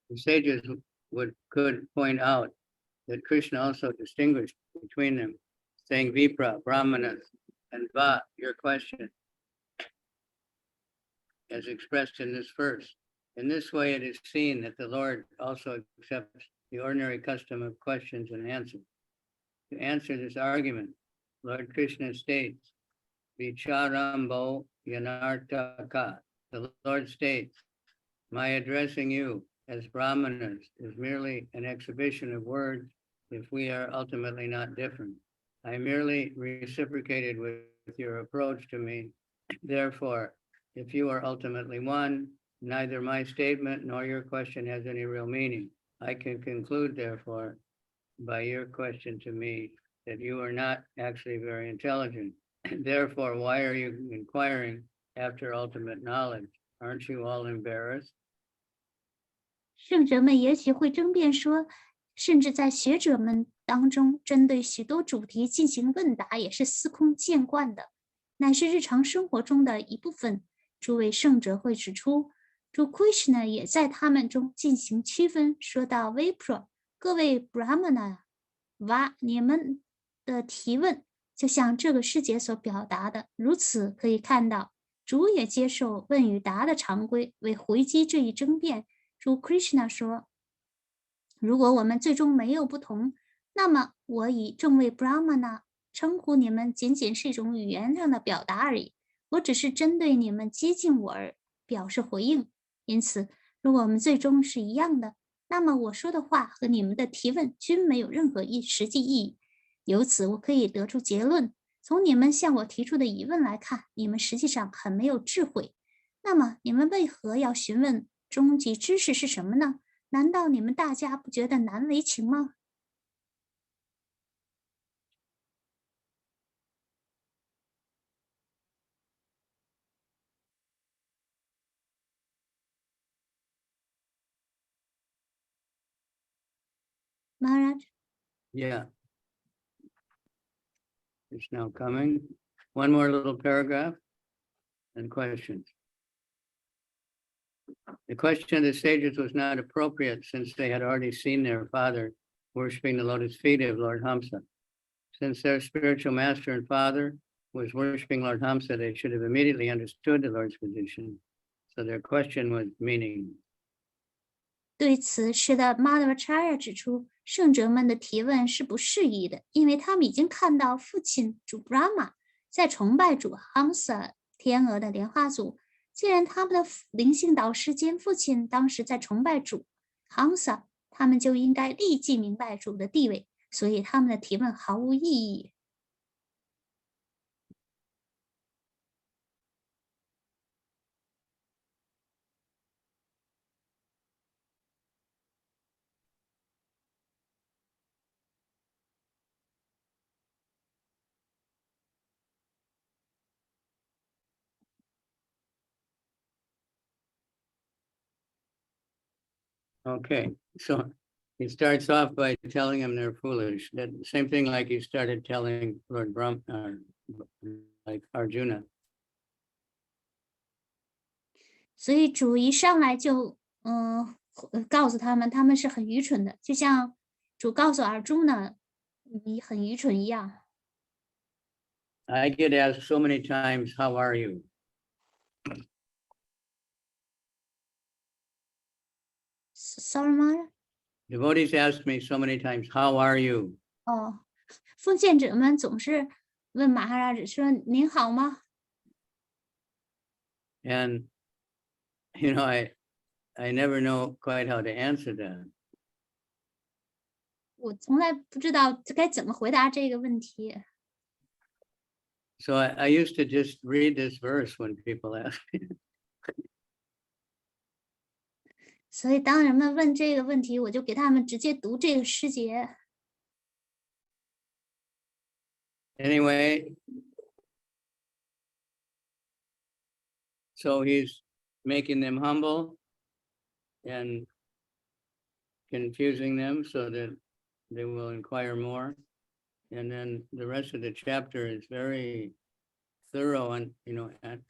A: The sages could point out that Krishna also distinguished between them, saying Vipra, Brahmanas, and Va, your question, as expressed in this verse. In this way, it is seen that the Lord also accepts the ordinary custom of questions and answers. To answer this argument, Lord Krishna states, Vicharambo Yanartaka. The Lord states, my addressing you as Brahmanas is merely an exhibition of words if we are ultimately not different. I merely reciprocated with your approach to me. Therefore, if you are ultimately one, neither my statement nor your question has any real meaning. I can conclude, therefore, by your question to me that you are not actually very intelligent. Therefore, why are you inquiring after ultimate knowledge? Aren't you all embarrassed?
B: 圣哲们也许会争辩说，甚至在学者们当中，针对许多主题进行问答也是司空见惯的，乃是日常生活中的一部分。诸位圣哲会指出，主 Krishna 也在他们中进行区分，说到 Vipra， 各位 Brahmana， 你们的提问就像这个师姐所表达的，如此可以看到，主也接受问与答的常规，为回击这一争辩。主 Krishna 说，如果我们最终没有不同，那么我以正位 Brahmana 称呼你们仅仅是一种语言上的表达而已，我只是针对你们接近我而表示回应。因此，如果我们最终是一样的，那么我说的话和你们的提问均没有任何实际意义。由此，我可以得出结论：从你们向我提出的疑问来看，你们实际上很没有智慧。那么，你们为何要询问终极知识是什么呢？难道你们大家不觉得难为情吗？Maharaj，
A: Yeah. It's now coming. One more little paragraph and questions. The question of the sages was not appropriate since they had already seen their father worshiping the lotus feet of Lord Hamsa. Since their spiritual master and father was worshiping Lord Hamsa, they should have immediately understood the Lord's position. So their question was meaning.
B: 对此，是的，Madhvacharya 指出，圣者们的提问是不适宜的，因为他们已经看到父亲主 Brahma 在崇拜主 Hamsa 天鹅的莲花组。既然他们的灵性导师兼父亲当时在崇拜主 Hamsa，他们就应该立即明白主的地位，所以他们的提问毫无意义。
A: Okay, so he starts off by telling them they're foolish. That same thing like he started telling Lord like Arjuna.
B: 所以主一上来就告诉他们，他们是很愚蠢的，就像主告诉尔朱呢，你很愚蠢一样。
A: I get asked so many times, how are you?
B: Sorry, Mara。
A: Devotees ask me so many times, how are you?
B: 哦，奉献者们总是问马哈拉子说：“您好吗
A: And, I never know quite how to answer that.？”
B: 我从来不知道该怎么回答这个问题。
A: So I used to just read this verse when people ask me.
B: 所以当人们问这个问题，我就给他们直接读这个诗节。
A: Anyway, so he's making them humble and confusing them so that they will inquire more. And then the rest of the chapter is very thorough on,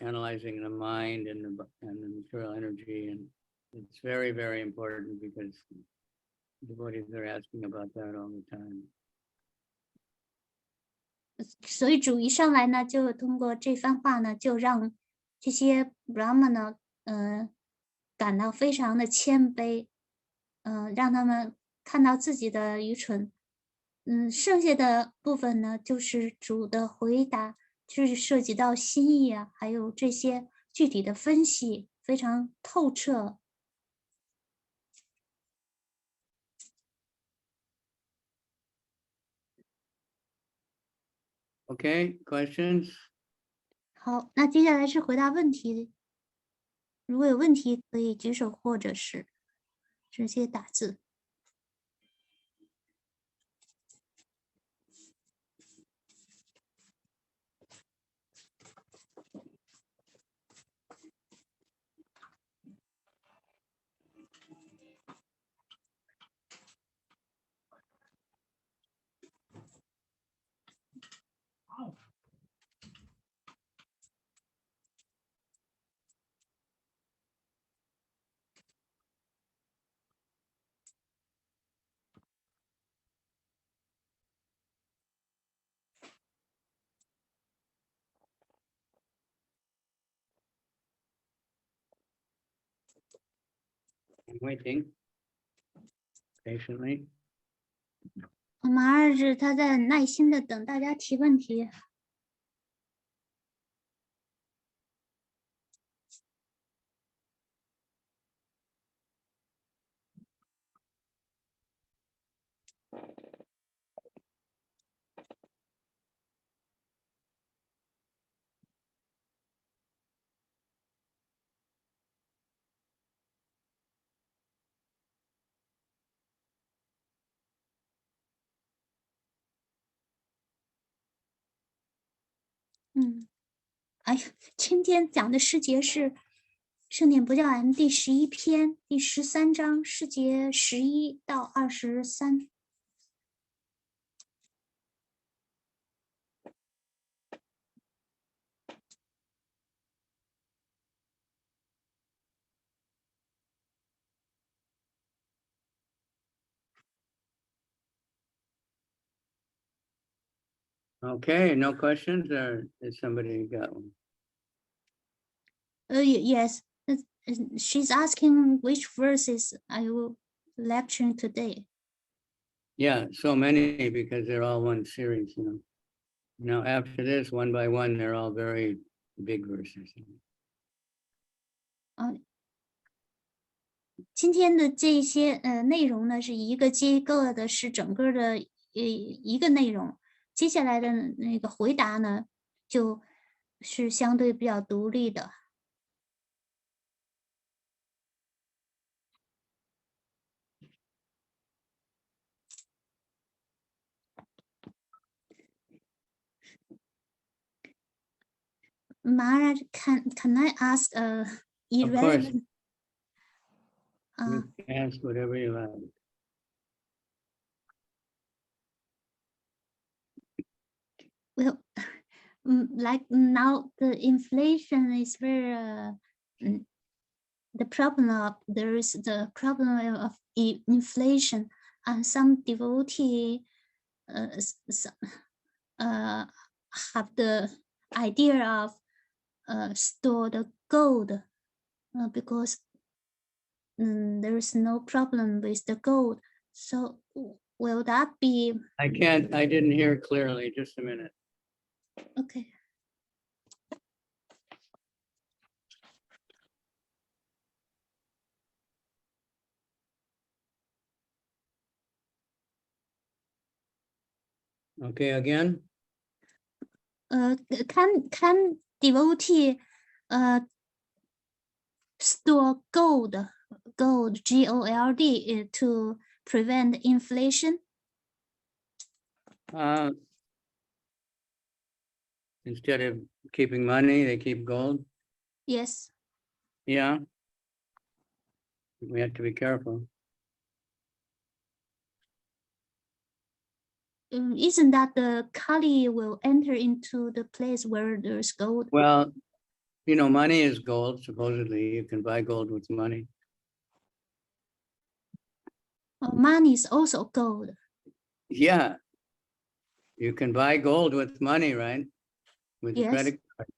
A: analyzing the mind and the material energy. And it's very, very important because devotees are asking about that all the time.
B: 所以主一上来呢，就通过这番话呢，就让这些 Brahma 呢，感到非常的谦卑，让他们看到自己的愚蠢。剩下的部分呢，就是主的回答，就是涉及到心意啊，还有这些具体的分析，非常透彻。
A: Okay, questions?
B: 好，那接下来是回答问题。如果有问题，可以举手或者是直接打字。
A: I'm waiting patiently.
B: 马二是他在很耐心的等大家提问题。哎呀，今天讲的诗节是圣典不教 M 第11篇第13章诗节11到23。
A: Okay, no questions, or is somebody got one?
B: Yes, she's asking which verses I will lecture today.
A: Yeah, so many because they're all one series, you know. Now after this, one by one, they're all very big verses.
B: 今天的这些内容呢，是一个接一个的，是整个的一个内容。接下来的那个回答呢，就是相对比较独立的。Maharaj, can I ask irrelevant?
A: You can ask whatever you like.
B: Well, like now the inflation is very the problem of there is the problem of inflation, and some devotee have the idea of store the gold because there is no problem with the gold. So will that be
A: I didn't hear clearly, just a minute.
B: okay?
A: Okay, again?
B: Can devotee store gold GOLD to prevent inflation?
A: Instead of keeping money, they keep gold.
B: Yes.
A: Yeah. We have to be careful.
B: Isn't that the Kali will enter into the place where there's gold?
A: Well, you know, money is gold, supposedly. You can buy gold with money.
B: Money is also gold.
A: Yeah. You can buy gold with money, right? With
B: Yes.
A: credit card.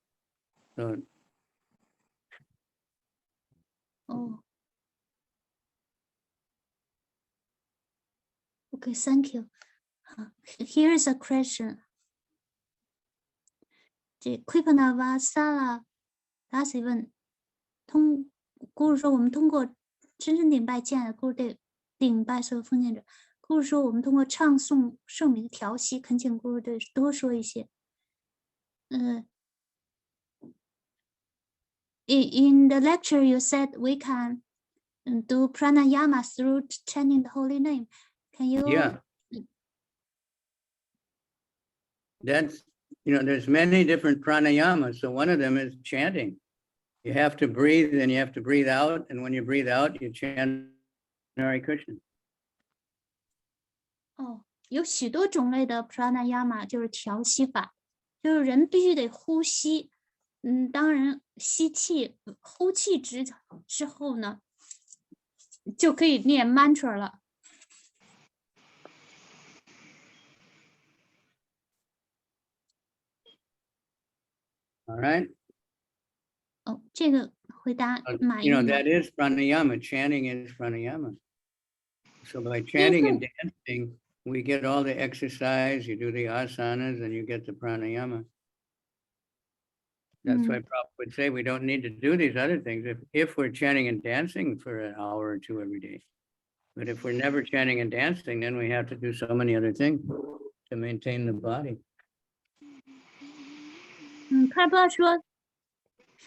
A: So
B: Oh. Okay, thank you. Here's a question. 这 Kripanava Sala 他是问，故事说我们通过真正顶拜亲爱的故事对顶拜所有奉献者。故事说我们通过唱诵圣名调息，恳请故事对多说一些。In the lecture you said we can do pranayama through chanting the holy name. Can you?
A: yeah. That's, you know, there's many different pranayamas. So one of them is chanting. You have to breathe and you have to breathe out. And when you breathe out, you chant Hare Krishna.
B: 有许多种类的 pranayama 就是调息法，就是人必须得呼吸。当然吸气、呼气之后呢，就可以念 mantra 了。
A: All right.
B: 这个回答满意
A: You know,
B: 吗？
A: that is pranayama. Chanting is pranayama. So by chanting and dancing, we get all the exercise, you do the asanas, and you get the pranayama. That's why Prabhupada would say we don't need to do these other things if we're chanting and dancing for an hour or two every day. But if we're never chanting and dancing, then we have to do so many other things to maintain the body.
B: 他不知道说，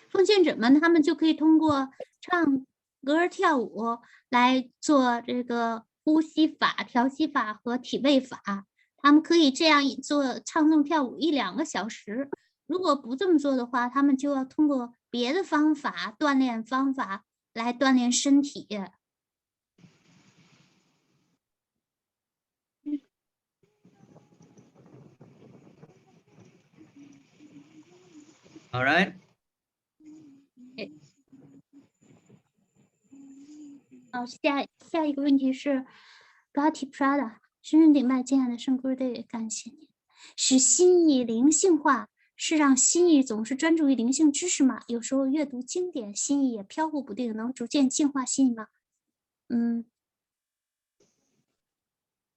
B: 奉献者们他们就可以通过唱歌跳舞来做这个呼吸法、调息法和体位法。他们可以这样做唱诵跳舞1-2个小时，如果不这么做的话，他们就要通过别的方法、锻炼方法来锻炼身体。
A: All right.
B: 好，下一个问题是 Gati Prada 深深顶拜敬爱的圣姑对，感谢您。使心意灵性化，是让心意总是专注于灵性知识吗？有时候阅读经典，心意也飘忽不定，能逐渐净化心意吗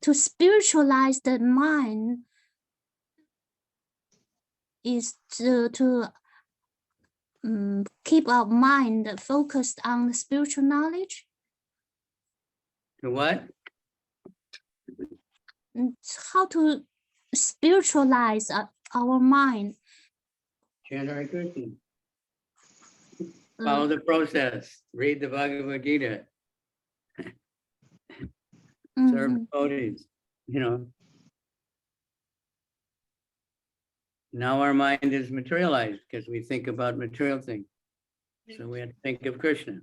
B: ？To spiritualize the mind is to keep our mind focused on the spiritual knowledge.
A: To what?
B: How to spiritualize our mind?
A: Chant Hare Krishna. Follow the process. Read the Bhagavad Gita. Serve devotees. You know. Now our mind is materialized because we think about material things. So we have to think of Krishna.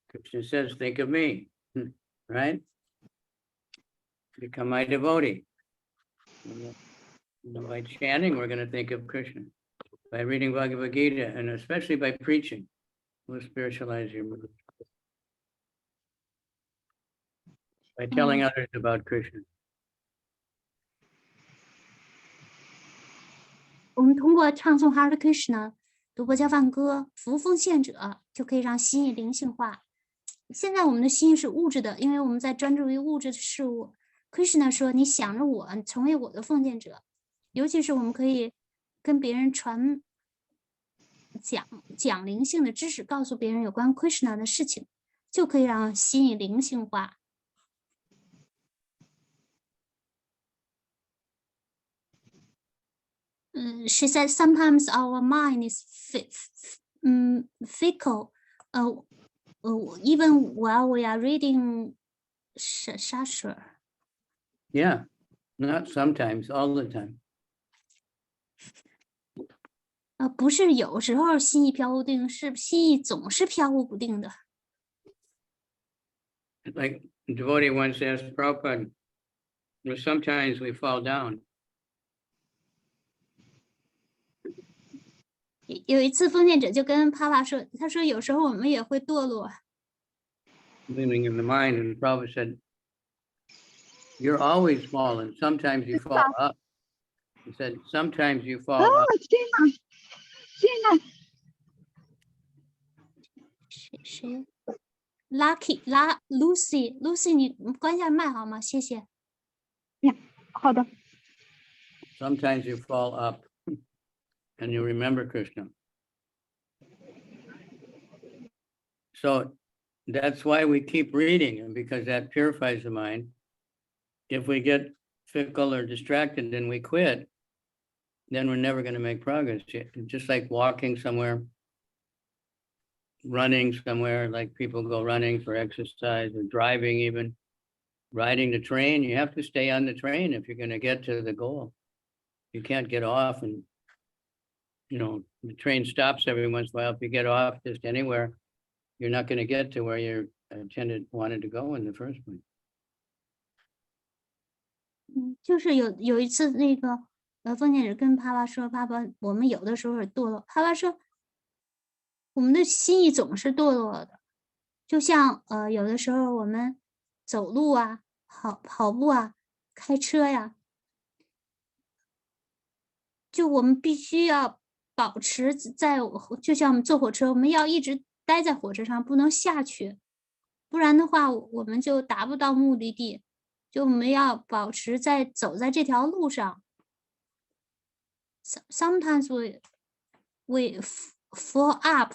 A: Krishna says, think of me, right? Become my devotee. By chanting, we're going to think of Krishna. By reading Bhagavad Gita, and especially by preaching, we'll spiritualize your mind. By telling others about Krishna.
B: 我们通过唱诵 Hare Krishna、读佛教梵歌、服务奉献者，就可以让心意灵性化。现在我们的心意是物质的，因为我们在专注于物质的事物。Krishna 说：“你想着我，成为我的奉献者。”尤其是我们可以跟别人讲灵性的知识，告诉别人有关 Krishna 的事情，就可以让心意灵性化。She said sometimes our mind is fickle, even while we are reading Shastra.
A: Yeah, not sometimes, all the time.
B: 不是有时候心意飘忽不定，是心意总是飘忽不定的。
A: Like a devotee once asked Prabhupada, sometimes we fall down.
B: 有一次奉献者就跟帕帕说，他说有时候我们也会堕落。
A: Living in the mind, and Prabhupada said, you're always falling. Sometimes you fall up. He said, sometimes you fall up.
B: 谁 Lucy， 你关一下麦好吗？谢谢。
C: 好的。
A: Sometimes you fall up and you remember Krishna. So that's why we keep reading, and because that purifies the mind. If we get fickle or distracted and we quit, then we're never going to make progress. Just like walking somewhere, running somewhere, like people go running for exercise, or driving, even riding the train. You have to stay on the train if you're going to get to the goal. You can't get off, and the train stops every once in a while. If you get off just anywhere, you're not going to get to where you wanted to go in the first place.
B: 就是有一次那个奉献者跟帕帕说，帕帕，我们有的时候是堕落。帕帕说，我们的心意总是堕落的，就像有的时候我们走路啊、跑步啊、开车呀，就我们必须要保持就像我们坐火车，我们要一直待在火车上，不能下去，不然的话我们就达不到目的地。就我们要保持走在这条路上。Sometimes we fall up.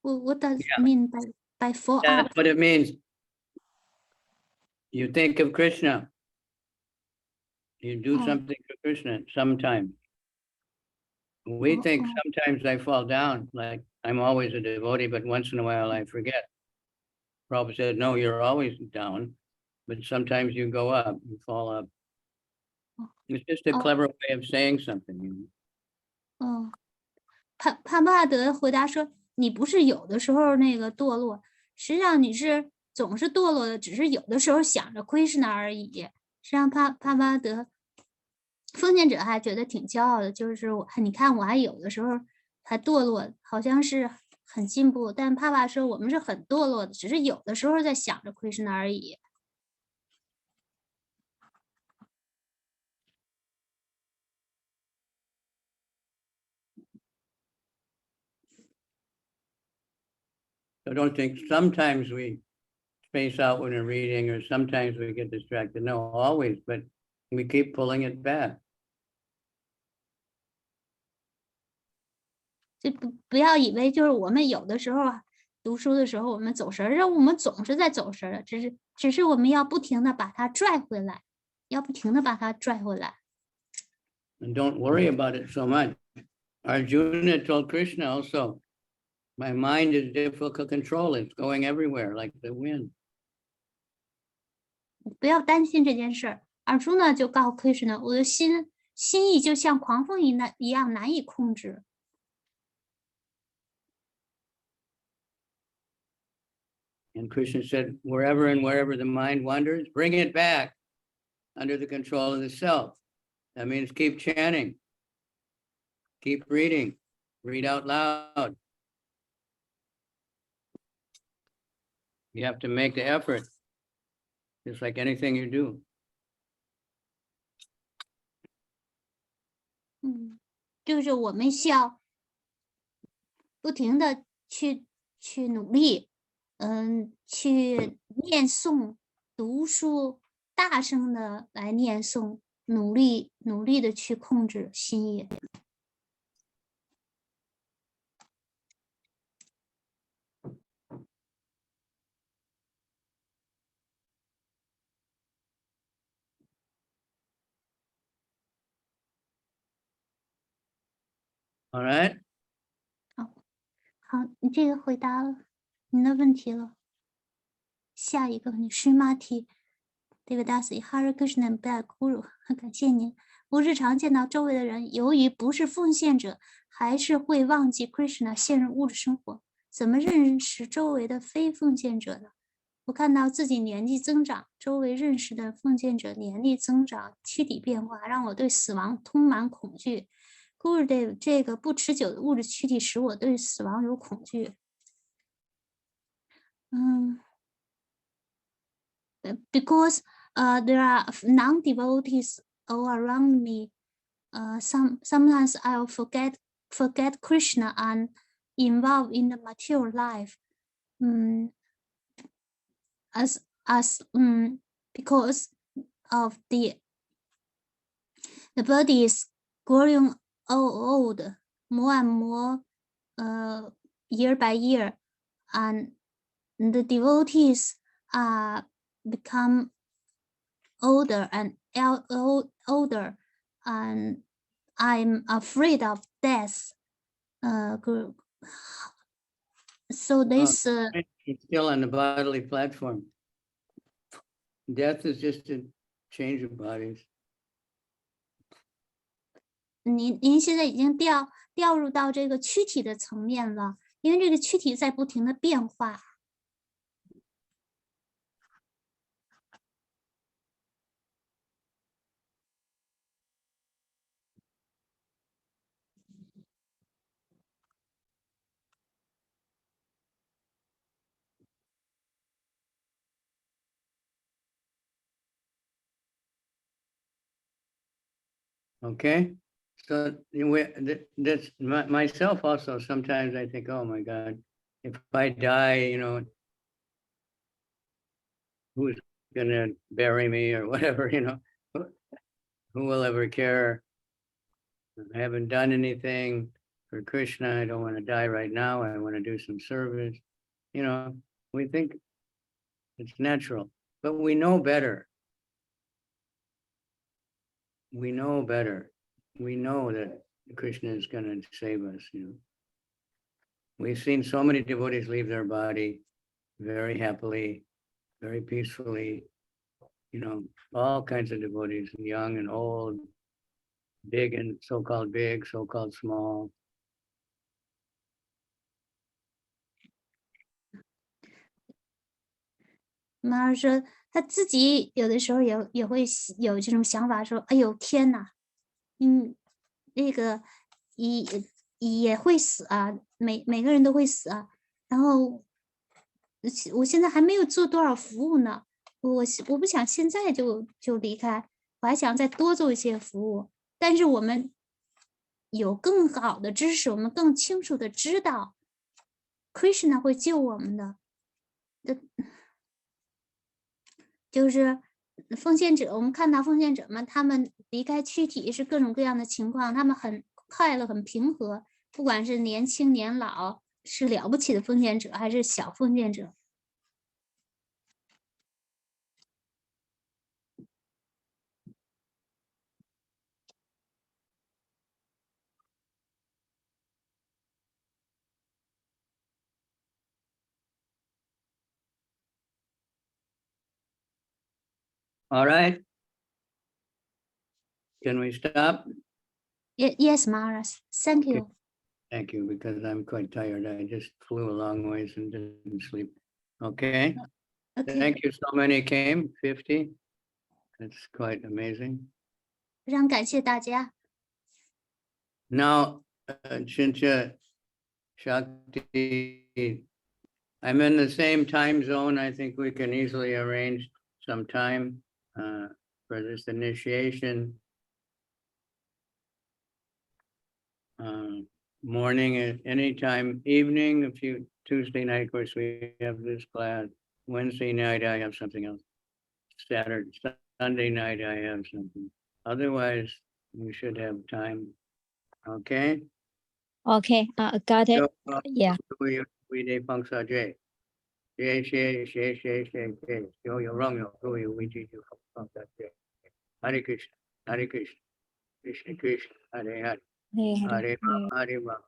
B: What does it mean by fall up?
A: That's what it means. You think of Krishna. You do something for Krishna sometimes. We think sometimes I fall down, like I'm always a devotee, but once in a while I forget. Prabhupada said, no, you're always down, but sometimes you go up, you fall up. It's just a
B: Oh.
A: clever way of saying something.
B: 嗯，帕帕德回答说：“你不是有的时候那个堕落，实际上你是总是堕落的，只是有的时候想着Krishna而已。”实际上帕巴德奉献者还觉得挺骄傲的，就是你看我还有的时候还堕落，好像是很进步，但帕帕说我们是很堕落的，只是有的时候在想着Krishna而已。
A: So don't think sometimes we space out when we're reading, or sometimes we get distracted. No, always, but we keep pulling it back.
B: 就不要以为就是我们有的时候读书的时候我们走神儿，我们总是在走神儿，只是我们要不停的把它拽回来，要不停的把它拽回来。
A: And don't worry about it so much. Arjuna told Krishna also, my mind is difficult to control. It's going everywhere like the wind.
B: 不要担心这件事儿。尔朱呢就告诉 Krishna， 我的心意就像狂风一样难以控制。
A: And Krishna said, wherever and wherever the mind wanders, bring it back under the control of the self. That means keep chanting, keep reading, read out loud. You have to make the effort, just like anything you do.
B: 就是我们需要不停的去努力，去念诵、读书，大声的来念诵，努力的去控制心意。
A: All right.
B: 好，你这个回答了您的问题了。下一个问题，施马提 Devidasi Hare Krishna Bal Guru， 很感谢您。我日常见到周围的人，由于不是奉献者，还是会忘记 Krishna， 陷入物质生活。怎么认识周围的非奉献者呢？我看到自己年纪增长，周围认识的奉献者年龄增长，躯体变化，让我对死亡充满恐惧。Gurudev， 这个不持久的物质躯体使我对死亡有恐惧。Because there are non-devotees all around me. Sometimes I'll forget Krishna and involved in the material life. Because of the body is growing old, more and more, year by year, and the devotees are become older and older, and I'm afraid of death. So this
A: It's still on the bodily platform. Death is just a change of bodies.
B: 您现在已经掉入到这个躯体的层面了，因为这个躯体在不停的变化。
A: Okay, so that's myself also. Sometimes I think, oh my God, if I die, who's gonna bury me or whatever, who will ever care? I haven't done anything for Krishna. I don't want to die right now. I want to do some service. We think it's natural, but we know better. We know better. We know that Krishna is going to save us. We've seen so many devotees leave their body very happily, very peacefully. all kinds of devotees, young and old, big and so-called big, so-called small.
B: 马尔说他自己有的时候也会有这种想法，说：“哎呦天哪，那个也会死啊，每个人都会死啊。然后我现在还没有做多少服务呢，我不想现在就离开，我还想再多做一些服务。但是我们有更好的知识，我们更清楚的知道 Krishna 会救我们的。就是奉献者，我们看到奉献者们，他们离开躯体是各种各样的情况，他们很快乐、很平和，不管是年轻年老，是了不起的奉献者还是小奉献者。
A: All right. Can we stop?
B: Yes, Maharaj. Thank
A: Okay.
B: you.
A: Thank you, because I'm quite tired. I just flew a long ways and didn't sleep. Okay.
B: OK，
A: Thank you. So many came, 50. That's quite amazing.
B: 非常感谢大家。
A: Now, Chincha Shakti, I'm in the same time zone. I think we can easily arrange some time for this initiation. Morning at any time, evening, Tuesday night, of course, we have this class. Wednesday night, I have something else. Saturday, Sunday night, I have something. Otherwise, we should have time. Okay?
D: Okay, got it.
A: So,
D: Yeah.
A: we de pang sa jay. Jay, yo, we ji you pang sa jay. Hare Krishna, Hare Krishna, Krishna Krishna, Hare Hare,
D: Yeah.
A: Hare Rama, Hare Rama,